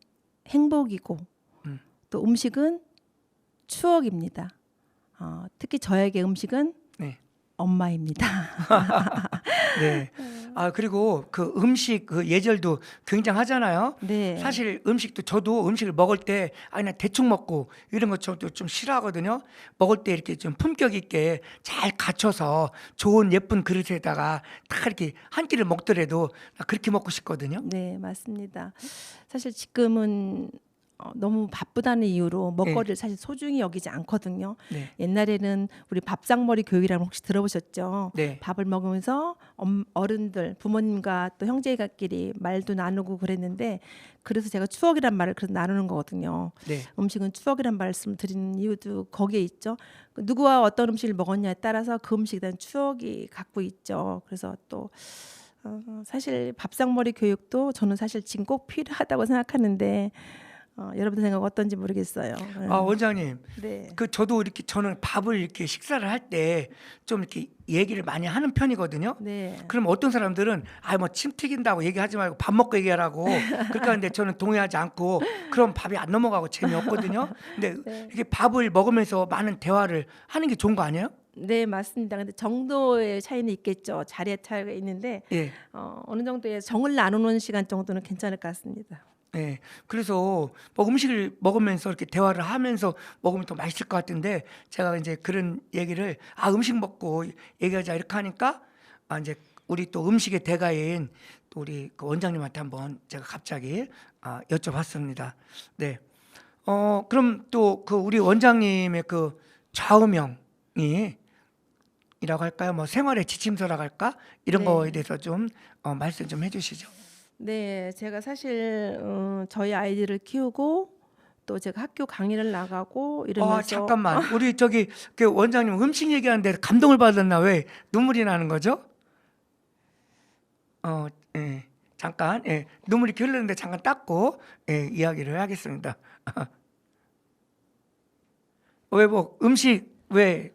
S5: 행복이고 또 음식은 추억입니다. 특히 저에게 음식은
S1: 네.
S5: 엄마입니다.
S1: 네. 그리고 그 음식 그 예절도 굉장하잖아요.
S5: 네.
S1: 사실 음식도 저도 음식을 먹을 때 그냥 대충 먹고 이런 것 저도 좀 싫어하거든요. 먹을 때 이렇게 좀 품격 있게 잘 갖춰서 좋은 예쁜 그릇에다가 딱 이렇게 한 끼를 먹더라도 그렇게 먹고 싶거든요.
S5: 네, 맞습니다. 사실 지금은 너무 바쁘다는 이유로 먹거리를 사실 소중히 여기지 않거든요.
S1: 네.
S5: 옛날에는 우리 밥상머리 교육이라는 거 혹시 들어보셨죠?
S1: 네.
S5: 밥을 먹으면서 어른들, 부모님과 또 형제가끼리 말도 나누고 그랬는데 그래서 제가 추억이란 말을 그래서 나누는 거거든요.
S1: 네.
S5: 음식은 추억이란 말씀을 드리는 이유도 거기에 있죠. 누구와 어떤 음식을 먹었냐에 따라서 그 음식에 대한 추억이 갖고 있죠. 그래서 또 사실 밥상머리 교육도 저는 사실 지금 꼭 필요하다고 생각하는데 여러분들 생각 어떤지 모르겠어요.
S1: 원장님,
S5: 네.
S1: 그 저도 이렇게 저는 밥을 이렇게 식사를 할 때 좀 이렇게 얘기를 많이 하는 편이거든요.
S5: 네.
S1: 그럼 어떤 사람들은 뭐 침 튀긴다고 얘기하지 말고 밥 먹고 얘기하라고 그렇게 하는데 저는 동의하지 않고 그럼 밥이 안 넘어가고 재미없거든요. 근데
S5: 네.
S1: 이렇게 밥을 먹으면서 많은 대화를 하는 게 좋은 거 아니에요?
S5: 네, 맞습니다. 근데 정도의 차이는 있겠죠. 자리의 차이가 있는데
S1: 예.
S5: 어느 정도의 정을 나누는 시간 정도는 괜찮을 것 같습니다.
S1: 예. 그래서 뭐 음식을 먹으면서 이렇게 대화를 하면서 먹으면 더 맛있을 것 같은데 제가 이제 그런 얘기를 음식 먹고 얘기하자 이렇게 하니까 이제 우리 또 음식의 대가인 또 우리 그 원장님한테 한번 제가 갑자기 여쭤봤습니다. 네. 그럼 또 그 우리 원장님의 그 좌우명이 이라고 할까요? 뭐 생활의 지침서라고 할까? 이런
S5: 네.
S1: 거에 대해서 좀 말씀 좀 해주시죠.
S5: 네, 제가 사실 저희 아이들을 키우고 또 제가 학교 강의를 나가고 이러면서
S1: 잠깐만. 우리 저기 그 원장님 음식 얘기하는데 감동을 받았나 왜 눈물이 나는 거죠? 예. 잠깐. 예. 눈물이 이렇게 흐르는데 잠깐 닦고 이야기를 하겠습니다. 왜 뭐 음식 왜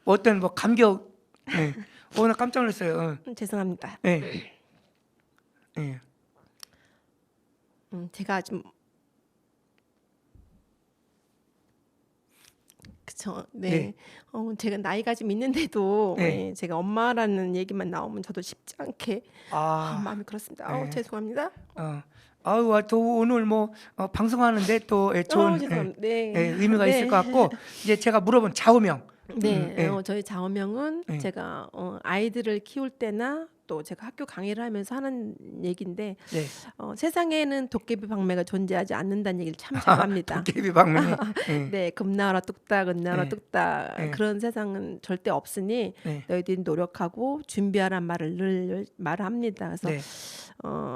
S1: 어떤 뭐 감격 나 깜짝 놀랐어요.
S5: 죄송합니다.
S1: 예. 예.
S5: 제가 좀 그쵸. 네.
S1: 네.
S5: 제가 나이가 좀 있는데도
S1: 네.
S5: 제가 엄마라는 얘기만 나오면 저도 쉽지 않게 마음이 그렇습니다.
S1: 네.
S5: 죄송합니다.
S1: 또 오늘 뭐 방송하는데 또 좋은
S5: 죄송합니다. 네.
S1: 의미가
S5: 네.
S1: 있을 것 같고 이제 제가 물어본 좌우명.
S5: 네,
S1: 예.
S5: 저희 좌우명은
S1: 네.
S5: 제가 아이들을 키울 때나 또 제가 학교 강의를 하면서 하는 얘기인데
S1: 네.
S5: 세상에는 도깨비 방매가 존재하지 않는다는 얘기를 참 잘합니다.
S1: 도깨비 방맹이.
S5: 네, 금나라 뚝딱, 은나라
S1: 네.
S5: 뚝딱
S1: 네.
S5: 그런 세상은 절대 없으니
S1: 네.
S5: 너희들이 노력하고 준비하란 말을 늘 말합니다. 그래서
S1: 네.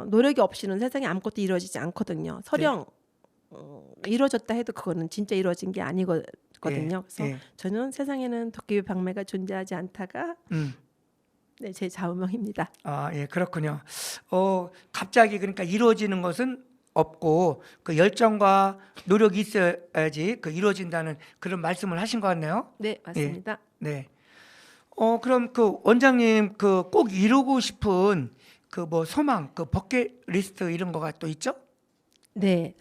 S5: 노력이 없이는 세상에 아무것도 이루어지지 않거든요. 설령 이루어졌다 해도 그거는 진짜 이루어진 게 아니거든요. 그래서
S1: 예.
S5: 저는 세상에는 도깨비 방매가 존재하지 않다가 네, 제 좌우명입니다.
S1: 예, 그렇군요. 갑자기 그러니까 이루어지는 것은 없고 그 열정과 노력이 있어야지 그 이루어진다는 그런 말씀을 하신 것 같네요.
S5: 네, 맞습니다.
S1: 네. 그럼 그 원장님 그 꼭 이루고 싶은 그 뭐 소망, 그 버킷리스트 이런 거가 또 있죠?
S5: 네.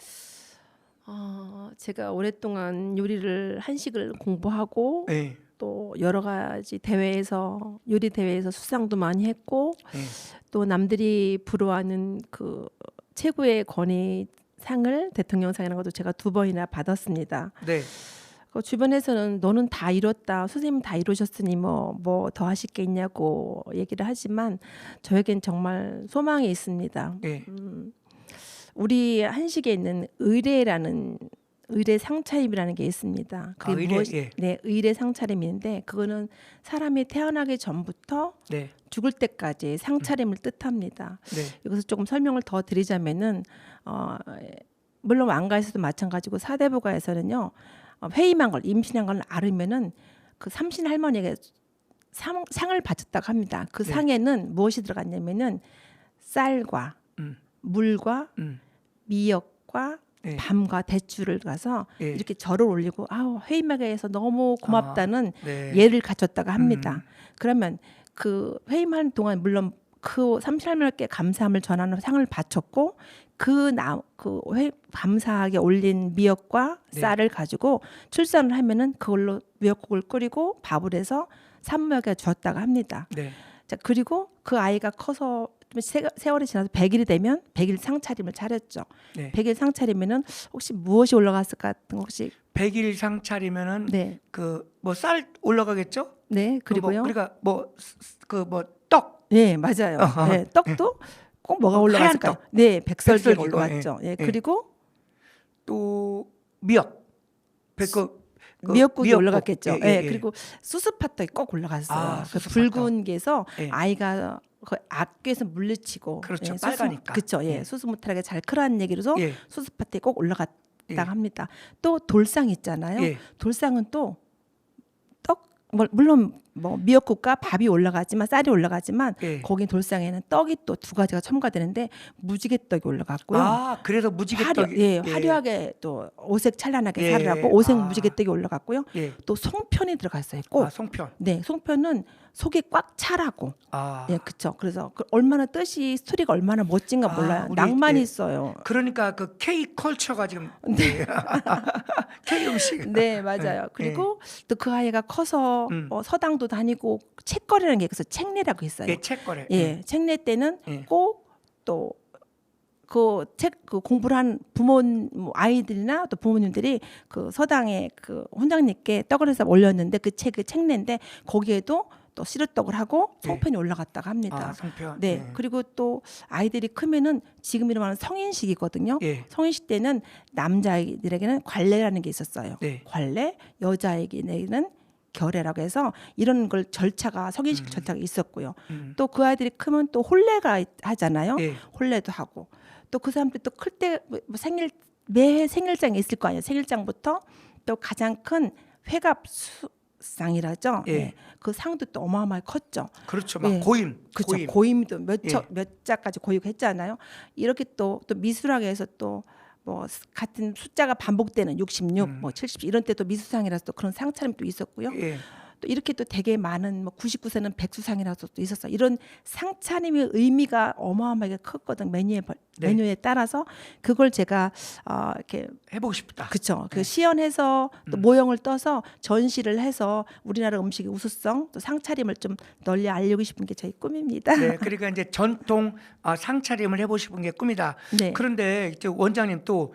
S5: 제가 오랫동안 요리를 한식을 공부하고
S1: 네.
S5: 또 여러 가지 대회에서 요리 대회에서 수상도 많이 했고
S1: 네.
S5: 또 남들이 부러워하는 그 최고의 권위상을 대통령상이라는 것도 제가 2번이나 받았습니다.
S1: 네.
S5: 주변에서는 너는 다 이뤘다, 선생님 다 이루셨으니 뭐 더 하실 게 있냐고 얘기를 하지만 저에겐 정말 소망이 있습니다.
S1: 네.
S5: 우리 한식에 있는 의례라는 의례 상차림이라는 게 있습니다. 그게
S1: 의례, 예.
S5: 네, 의례 상차림인데 그거는 사람이 태어나기 전부터
S1: 네.
S5: 죽을 때까지 상차림을 뜻합니다.
S1: 네.
S5: 여기서 조금 설명을 더 드리자면은 물론 왕가에서도 마찬가지고 사대부가에서는요 회임한 걸 임신한 걸 앓으면은 그 삼신 할머니에게 상을 바쳤다고 합니다. 그
S1: 네.
S5: 상에는 무엇이 들어갔냐면은 쌀과 물과 미역과
S1: 네.
S5: 밤과 대추를 가서
S1: 예.
S5: 이렇게 절을 올리고 회임하게 해서 너무 고맙다는
S1: 네.
S5: 예를 갖췄다고 합니다. 그러면 그 회임하는 동안 물론 그 삼신할머니께 감사함을 전하는 상을 바쳤고 감사하게 올린 미역과
S1: 네.
S5: 쌀을 가지고 출산을 하면은 그걸로 미역국을 끓이고 밥을 해서 산모에게 주었다고 합니다.
S1: 네.
S5: 자, 그리고 그 아이가 커서 좀 세월이 지나서 100일이 되면 100일 상차림을 차렸죠.
S1: 네.
S5: 100일 상차리면은 혹시 무엇이 올라갔을까 같은 거 혹시
S1: 100일 상차리면은
S5: 네.
S1: 그 뭐 쌀 올라가겠죠?
S5: 네, 그리고요.
S1: 그러니까 떡.
S5: 네, 맞아요. 네, 떡도 꼭 뭐가
S1: 하얀
S5: 올라갔을까요?
S1: 떡.
S5: 네, 백설기가
S1: 백설기가,
S5: 올라왔죠.
S1: 예.
S5: 예, 그리고
S1: 또 미역, 그
S5: 미역국이
S1: 미역국.
S5: 올라갔겠죠.
S1: 예,
S5: 예,
S1: 예, 예.
S5: 그리고 수수팥도 꼭 올라갔어요.
S1: 아,
S5: 그
S1: 수수팥도.
S5: 붉은 게서
S1: 예.
S5: 아이가 그 악귀에서 물리치고
S1: 그렇죠.
S5: 예,
S1: 빨가니까.
S5: 그렇죠. 예.
S1: 예.
S5: 수수무탈하게 잘 크라는 얘기로서
S1: 예.
S5: 수수팥이 꼭 올라갔다
S1: 예.
S5: 합니다. 또 돌상 있잖아요.
S1: 예.
S5: 돌상은 또 떡 물론 뭐 미역국과 밥이 올라가지만 쌀이 올라가지만
S1: 예.
S5: 거기 돌상에는 떡이 또 두 가지가 첨가되는데 무지개떡이 올라갔고요.
S1: 아, 그래서 무지개떡이
S5: 화려하게 또 오색 찬란하게
S1: 예.
S5: 살을 하고 오색
S1: 아.
S5: 무지개떡이 올라갔고요.
S1: 예.
S5: 또 송편이 들어갔어요. 꼭.
S1: 아, 송편.
S5: 네, 송편은 속이 꽉 차라고.
S1: 아.
S5: 예, 그렇죠. 그래서 그 얼마나 뜻이 스토리가 얼마나 멋진가
S1: 아,
S5: 몰라요.
S1: 우리,
S5: 낭만이
S1: 예.
S5: 있어요.
S1: 그러니까 그 K 컬처가 지금 네. K 음식.
S5: 네, 맞아요.
S1: 예.
S5: 그리고 또 그 아이가 커서 서당도 다니고 책거리라는 게 있어서 책내라고 있어요.
S1: 예, 책거래.
S5: 예, 책내 때는
S1: 예.
S5: 꼭 또 그 책 그 공부를 한 뭐 아이들이나 또 부모님들이 그 서당에 그 혼장님께 떡을 해서 올렸는데 그 책내인데 거기에도 또 시루떡을 하고 송편이 올라갔다고 합니다.
S1: 아, 송편.
S5: 네,
S1: 예.
S5: 그리고 또 아이들이 크면은 지금 이름하는 성인식이거든요.
S1: 예.
S5: 성인식 때는 남자아이들에게는 관례라는 게 있었어요.
S1: 네.
S5: 관례, 여자아이에게는 결례라고 해서 이런 걸 절차가 성인식 절차가 있었고요. 또 그 아이들이 크면 또 혼례가 하잖아요.
S1: 예.
S5: 혼례도 하고 또 그 사람들이 또 클 때 생일 매해 생일장이 있을 거 아니에요. 생일장부터 또 가장 큰 회갑상이라죠.
S1: 예.
S5: 네. 그 상도 또 어마어마하게 컸죠.
S1: 그렇죠. 막
S5: 예.
S1: 고임.
S5: 그렇죠.
S1: 고임.
S5: 고임도
S1: 예.
S5: 몇 자까지 고임을 했잖아요. 이렇게 또 미술학에서 또 뭐 같은 숫자가 반복되는 66, 뭐 70 이런 때도 미수상이라서 또 그런 상차림이 또 있었고요.
S1: 예.
S5: 또 이렇게 또 되게 많은 뭐 99세는 백수상이라서 또 있었어. 이런 상차림의 의미가 어마어마하게 컸거든. 메뉴에 따라서 그걸 제가 이렇게
S1: 해보고 싶다.
S5: 그렇죠. 그 시연해서 또 모형을 떠서 전시를 해서 우리나라 음식의 우수성 또 상차림을 좀 널리 알리고 싶은 게 저희 꿈입니다.
S1: 네, 그러니까 이제 전통 상차림을 해보고 싶은 게 꿈이다.
S5: 네.
S1: 그런데 이제 원장님 또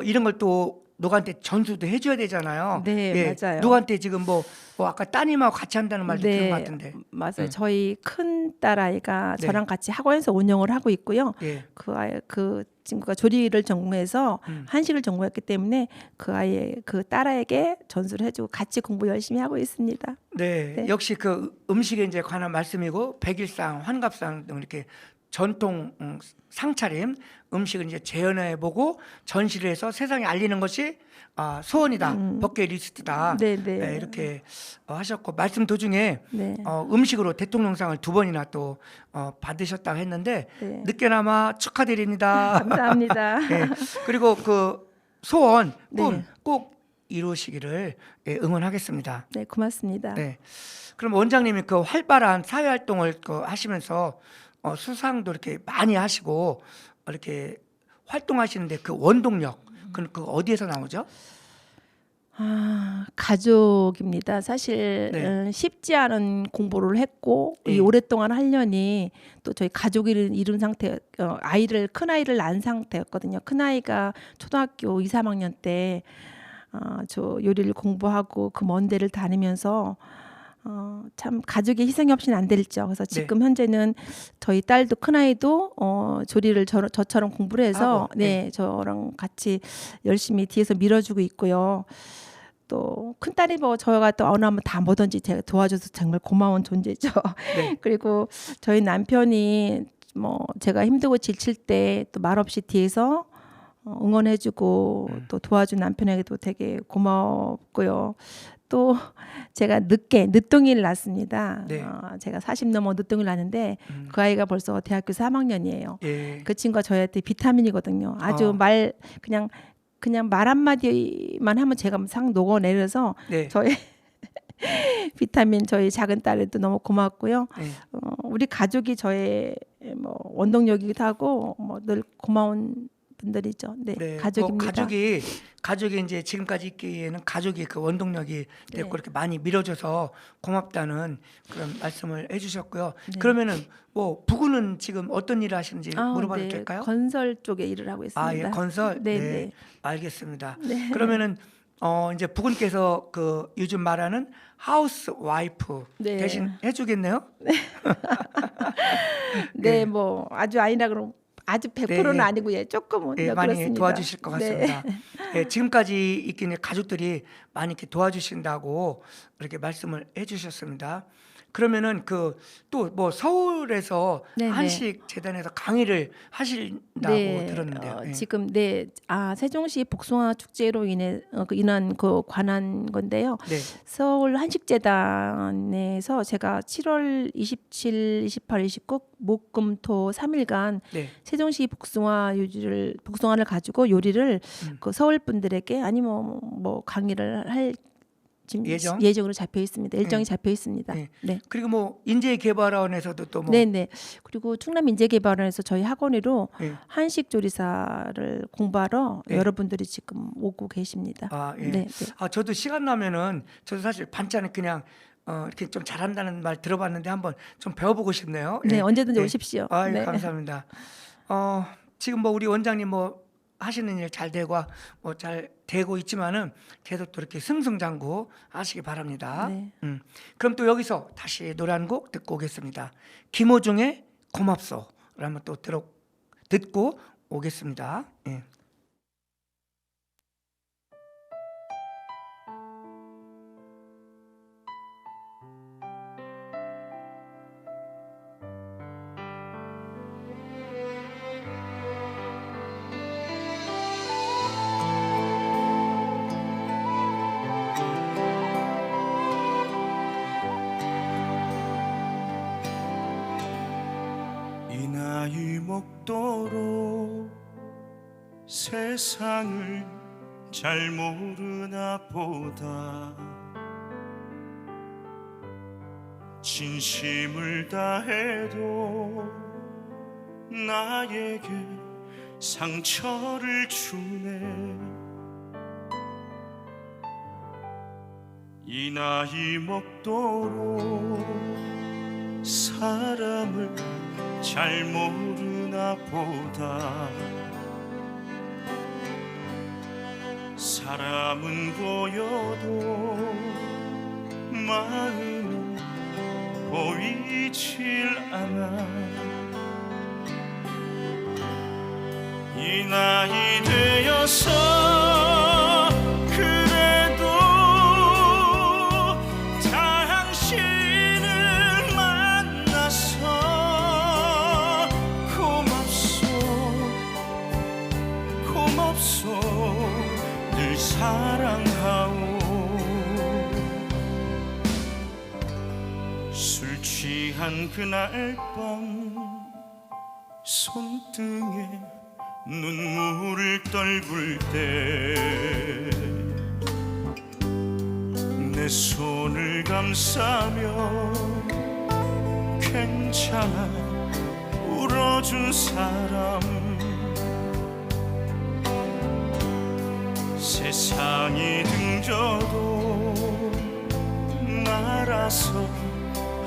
S1: 이런 걸 또 누구한테 전수도 해줘야 되잖아요.
S5: 네,
S1: 예,
S5: 맞아요.
S1: 누구한테 지금 뭐 아까 따님하고 같이 한다는 말도 들은 것 같은데.
S5: 맞아요. 저희 큰 딸아이가
S1: 네.
S5: 저랑 같이 학원에서 운영을 하고 있고요.
S1: 예.
S5: 그 친구가 조리를 전공해서 한식을 전공했기 때문에 그 아이의 그 딸아이에게 전수를 해주고 같이 공부 열심히 하고 있습니다.
S1: 네,
S5: 네.
S1: 역시 그 음식에 이제 관한 말씀이고 백일상, 환갑상 등 이렇게 전통 상차림 음식을 이제 재현해보고 전시를 해서 세상에 알리는 것이 소원이다, 버킷리스트다.
S5: 네.
S1: 이렇게 하셨고 말씀 도중에
S5: 네.
S1: 음식으로 대통령상을 2번이나 또 받으셨다고 했는데
S5: 네.
S1: 늦게나마 축하드립니다.
S5: 감사합니다.
S1: 네. 그리고 그 소원, 꿈
S5: 네.
S1: 꼭 이루시기를 응원하겠습니다.
S5: 네, 고맙습니다.
S1: 네. 그럼 원장님이 그 활발한 사회 활동을 하시면서 수상도 이렇게 많이 하시고 이렇게 활동하시는데 그 원동력 그 어디에서 나오죠?
S5: 가족입니다. 사실
S1: 네.
S5: 쉽지 않은 공부를 했고
S1: 예.
S5: 이 오랫동안 하려니 또 저희 가족을 이룬 상태, 큰 아이를 낳은 상태였거든요. 큰 아이가 초등학교 2, 3학년 때 저 요리를 공부하고 그 먼 데를 다니면서 참 가족의 희생이 없이는 안 되죠. 그래서 지금 현재는 저희 딸도 큰 아이도 조리를 저처럼 공부를 해서
S1: 하고, 네.
S5: 저랑 같이 열심히 뒤에서 밀어주고 있고요. 또 큰 딸이 뭐 저희가 또 어느 한번 다 뭐든지 제가 도와줘서 정말 고마운 존재죠.
S1: 네.
S5: 그리고 저희 남편이 뭐 제가 힘들고 지칠 때 또 말없이 뒤에서 응원해주고 또 도와준 남편에게도 되게 고맙고요. 또 제가 늦둥이를 낳습니다.
S1: 네.
S5: 제가 40 넘어 늦둥이를 낳는데 그 아이가 벌써 대학교 3학년이에요.
S1: 예.
S5: 그 친구가 저희한테 비타민이거든요. 아주 그냥 말 한마디만 하면 제가 상 녹아내려서
S1: 네.
S5: 저희 비타민 저희 작은 딸에도 너무 고맙고요.
S1: 네.
S5: 우리 가족이 저의 뭐 원동력이기도 하고 뭐 늘 고마운 분들이죠. 네,
S1: 네,
S5: 가족입니다.
S1: 가족이 이제 지금까지 있기에는 가족이 그 원동력이 됐고
S5: 네.
S1: 이렇게 많이 밀어줘서 고맙다는 그런 말씀을 해주셨고요.
S5: 네.
S1: 그러면은 뭐 부부는 지금 어떤 일을 하시는지 물어봐도
S5: 네.
S1: 될까요?
S5: 건설 쪽에 일을 하고 있습니다.
S1: 예, 건설.
S5: 네,
S1: 네,
S5: 네.
S1: 알겠습니다.
S5: 네.
S1: 그러면은 이제 부군께서 그 요즘 말하는 하우스 와이프
S5: 네.
S1: 대신 해주겠네요.
S5: 네, 뭐 아주 아주 100%는
S1: 네.
S5: 아니고 예, 조금은
S1: 예, 많이
S5: 그렇습니다.
S1: 도와주실 것
S5: 네.
S1: 같습니다. 예, 지금까지 있긴 가족들이 많이 이렇게 도와주신다고 이렇게 말씀을 해주셨습니다. 그러면은 그 또 뭐 서울에서
S5: 네네.
S1: 한식 재단에서 강의를 하신다고 들었는데요. 예.
S5: 지금 세종시 복숭아 축제로 인한 그 관한 건데요.
S1: 네.
S5: 서울 한식재단에서 제가 7월 27, 28, 29 목금토 3일간
S1: 네.
S5: 세종시 복숭아를 가지고 요리를 그 서울 분들에게 아니면 뭐 강의를 할 지금 예정으로 잡혀 있습니다. 일정이 잡혀 있습니다.
S1: 네.
S5: 네.
S1: 그리고 뭐 인재개발원에서도 또 뭐
S5: 네네. 그리고 충남인재개발원에서 저희 학원으로
S1: 예.
S5: 한식 조리사를 공부하러
S1: 네.
S5: 여러분들이 지금 오고 계십니다.
S1: 아, 예.
S5: 네, 네.
S1: 아, 저도 시간 나면은 저도 사실 반찬을 그냥 이렇게 좀 잘한다는 말 들어봤는데 한번 좀 배워보고 싶네요.
S5: 네,
S1: 예.
S5: 언제든지
S1: 예.
S5: 오십시오.
S1: 아, 예,
S5: 네.
S1: 감사합니다. 지금 뭐 우리 원장님 뭐 하시는 일 잘 되고 뭐 잘 되고 있지만은 계속 또 이렇게 승승장구 하시기 바랍니다.
S5: 네.
S1: 그럼 또 여기서 다시 노래 한 곡 듣고 오겠습니다. 김호중의 고맙소를 한번 또 듣고 오겠습니다. 예.
S6: 이 나이 먹도록 세상을 잘 모르나 보다 진심을 다해도 나에게 상처를 주네 이 나이 먹도록 사람을 잘 모르나 보다 사람은 보여도 마음은 보이질 않아 이 나이 되어서 그래도 당신을 만나서 고맙소 늘 사랑하오 술 취한 그날 밤 손등에 눈물을 떨굴 때 내 손을 감싸며 괜찮아 울어준 사람 세상이 등져도 말아서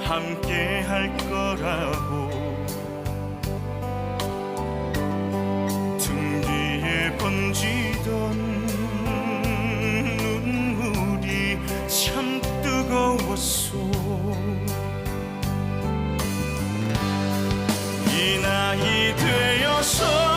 S6: 함께 할 거라고 등 뒤에 번지던 눈물이 참 뜨거웠소 이 나이 되어서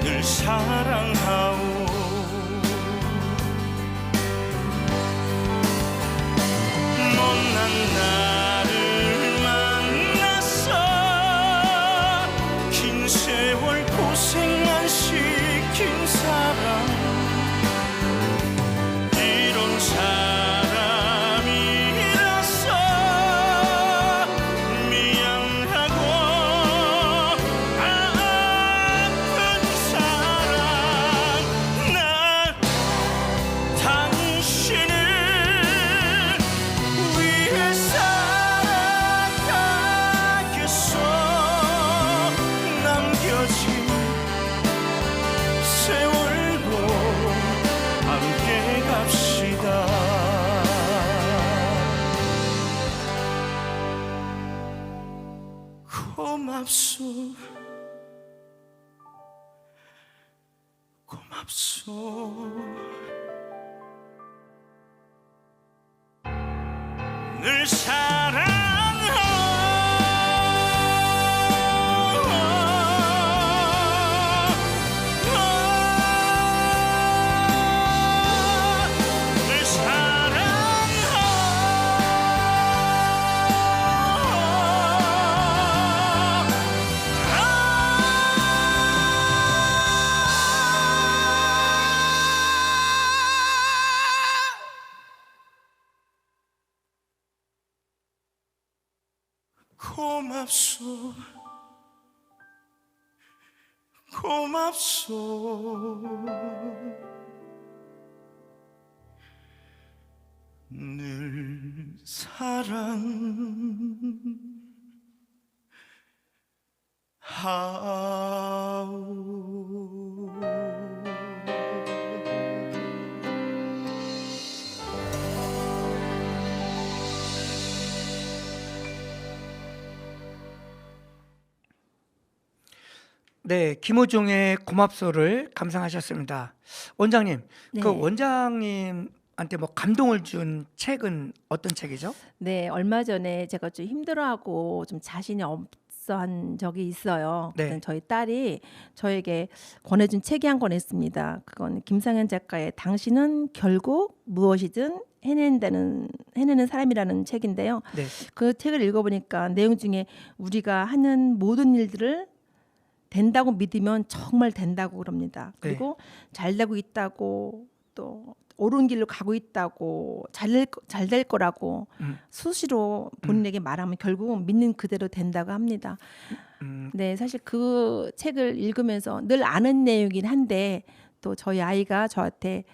S6: 늘 사랑하오 못난 나를 만나서 긴 세월 고생만 시킨 사람 이런 사람이라서 미안하고 당신을 위해 살아가겠소 남겨진 세월도 함께 갑시다 고맙소 고맙소 늘 고맙소 고맙소 늘
S1: 네, 김호중의 고맙소를 감상하셨습니다. 원장님,
S5: 네.
S1: 그 원장님한테 뭐 감동을 준 책은 어떤 책이죠?
S5: 네, 얼마 전에 제가 좀 힘들어하고 좀 자신이 없어한 적이 있어요.
S1: 네.
S5: 그때 저희 딸이 저에게 권해준 책이 한 권 있습니다. 그건 김상현 작가의 당신은 결국 무엇이든 해내는 사람이라는 책인데요.
S1: 네.
S5: 그 책을 읽어보니까 내용 중에 우리가 하는 모든 일들을 된다고 믿으면 정말 된다고 그럽니다. 그리고 잘 되고 있다고 또 옳은 길로 가고 있다고 잘 될 거라고 수시로 본인에게 말하면 결국은 믿는 그대로 된다고 합니다. 네, 사실 그 책을 읽으면서 늘 아는 내용이긴 한데 또 저희 아이가 저한테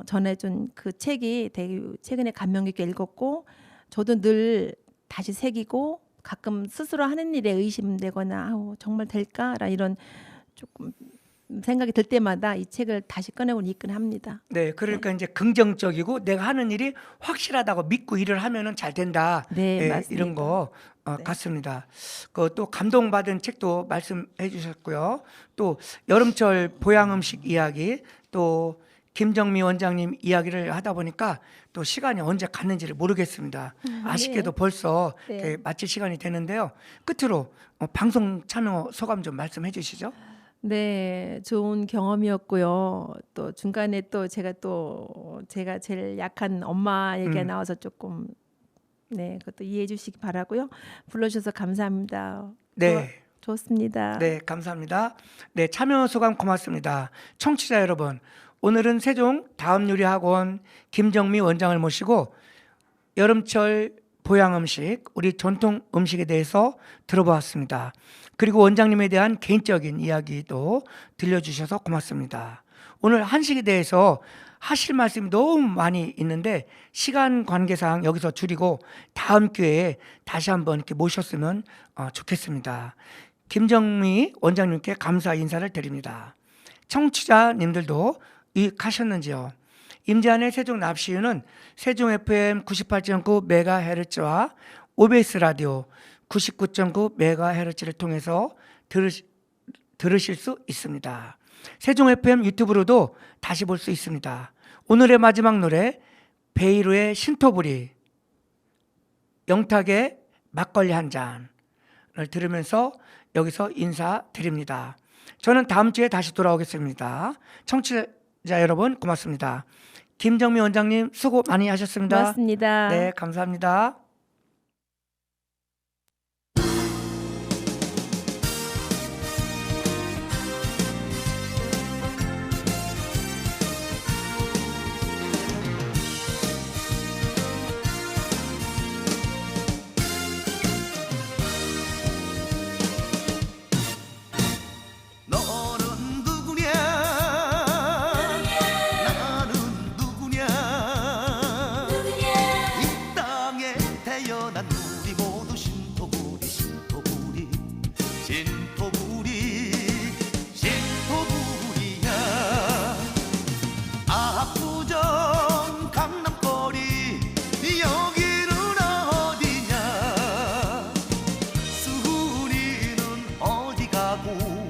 S5: 전해준 그 책이 되게 최근에 감명 깊게 읽었고 저도 늘 다시 새기고 가끔 스스로 하는 일에 의심되거나 정말 될까라 이런 조금 생각이 들 때마다 이 책을 다시 꺼내고 읽긴 합니다.
S1: 네, 그러니까 이제 긍정적이고 내가 하는 일이 확실하다고 믿고 일을 하면은 잘 된다.
S5: 네,
S1: 예,
S5: 맞습니다.
S1: 이런 거
S5: 네.
S1: 같습니다. 그 또 감동받은 책도 말씀해 주셨고요. 또 여름철 보양 음식 이야기, 또 김정미 원장님 이야기를 하다 보니까 또 시간이 언제 갔는지를 모르겠습니다. 아쉽게도 벌써
S5: 네.
S1: 마칠 시간이 되는데요. 끝으로 방송 참여 소감 좀 말씀해 주시죠.
S5: 네, 좋은 경험이었고요. 또 중간에 또 제가 제일 약한 엄마 얘기가 나와서 조금 네, 그것도 이해해 주시기 바라고요. 불러주셔서 감사합니다.
S1: 네.
S5: 좋습니다.
S1: 네, 감사합니다. 네, 참여 소감 고맙습니다. 청취자 여러분, 오늘은 세종 다음요리학원 김정미 원장을 모시고 여름철 보양 음식, 우리 전통 음식에 대해서 들어보았습니다. 그리고 원장님에 대한 개인적인 이야기도 들려주셔서 고맙습니다. 오늘 한식에 대해서 하실 말씀이 너무 많이 있는데 시간 관계상 여기서 줄이고 다음 기회에 다시 한번 이렇게 모셨으면 좋겠습니다. 김정미 원장님께 감사 인사를 드립니다. 청취자님들도 유익하셨는지요? 임재한의 세종 납시유는 세종 FM 98.9MHz와 OBS 라디오 99.9MHz를 통해서 들으실 수 있습니다. 세종 FM 유튜브로도 다시 볼 수 있습니다. 오늘의 마지막 노래 베이루의 신토부리, 영탁의 막걸리 한 잔을 들으면서 여기서 인사드립니다. 저는 다음 주에 다시 돌아오겠습니다. 청취자 여러분 고맙습니다. 김정미 원장님 수고 많이 하셨습니다.
S5: 고맙습니다.
S1: 네, 감사합니다.
S8: 너는 누구냐 나는 누구냐 이 땅에 태어난 우리 모두 신토부리 신토부리 신토부리 신토부리야 압구정 강남거리 여기는 어디냐 순이는 어디 가고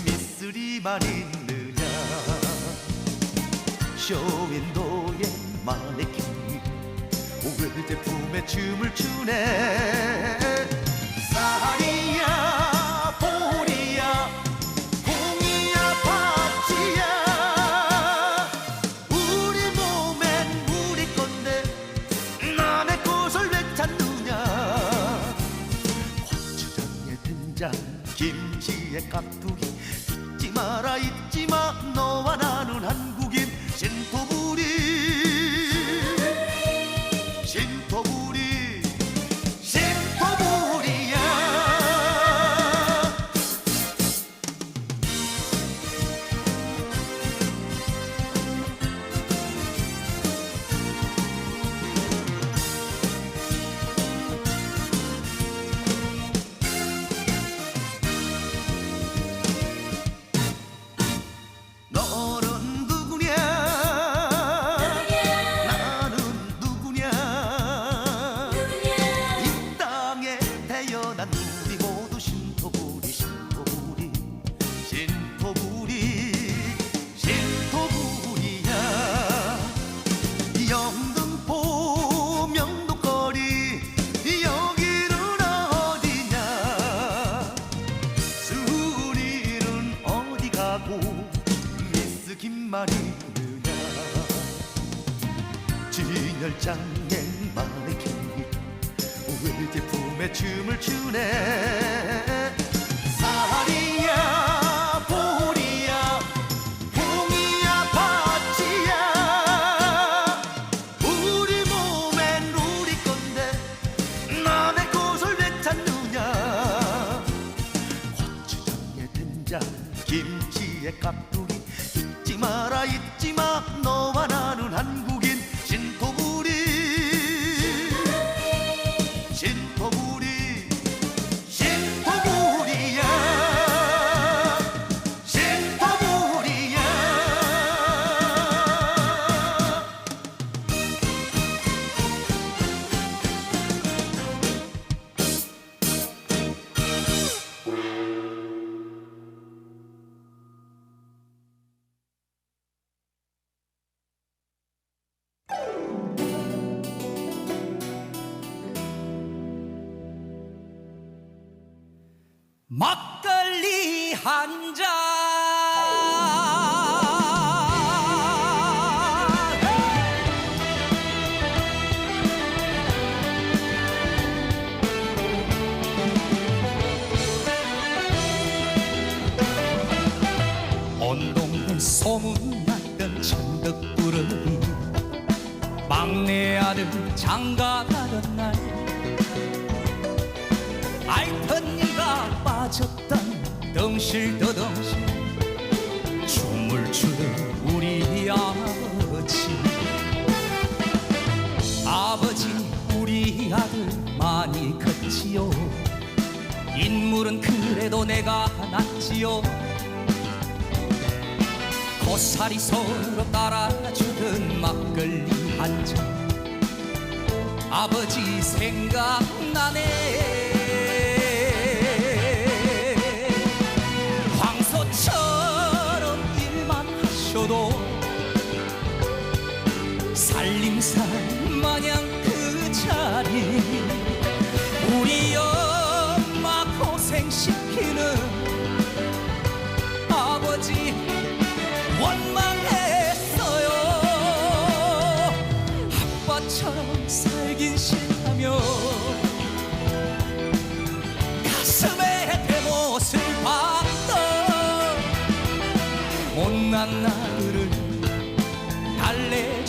S8: 미쓰리만 있느냐 쇼윈도의 마네킹 오래제품에 춤을 추네 쌀이야 보리야 공이야 팥이야 우리 몸엔 우리 건데 남의 꽃을 왜 찾느냐 고추장에 된장 김치에 깍두기 잊지 마라 잊지 마 너와 나는 한국인 신토부리 신토부리 신토부리야 너는 누구냐 나는 누구냐 이 땅에 태어난 우리 모두 신토부리 신토부리 신토부리 신토부리야 영등포 명동거리 여기는 어디냐 순이는 어디 가고 미스 김말이느냐 진열장엔 마네킹이 오해제품에 춤을 추네 쌀이야 보리야 공이야 팥이야 우리 몸엔 우리 건데 남의 꽃을 왜 찾느냐 고추장에 된장 김치에 깍두기 잊지 마라 잊지 마 너와 나는 한국인 신토부리 신토부리 신토부리야 신토부리야
S3: 막걸리 한 잔. 온 동네 소문났던 천덕꾸러기 막내 아들 장가가던 날 알던 이가 빠졌던 덩실더덩실 춤을 추던 우리 아버지 우리 아들 많이 컸지요 인물은 그래도 내가 낫지요 고사리 서로 따라주던 막걸리 한 잔 아버지 생각나네 황소처럼 일만 하셔도 살림살 마냥 그 자리 우리 엄마 고생시키는 아버지 원망했어요 아빠처럼 살긴 싫다며 가슴에 대못을 박던 못난 아들을 달래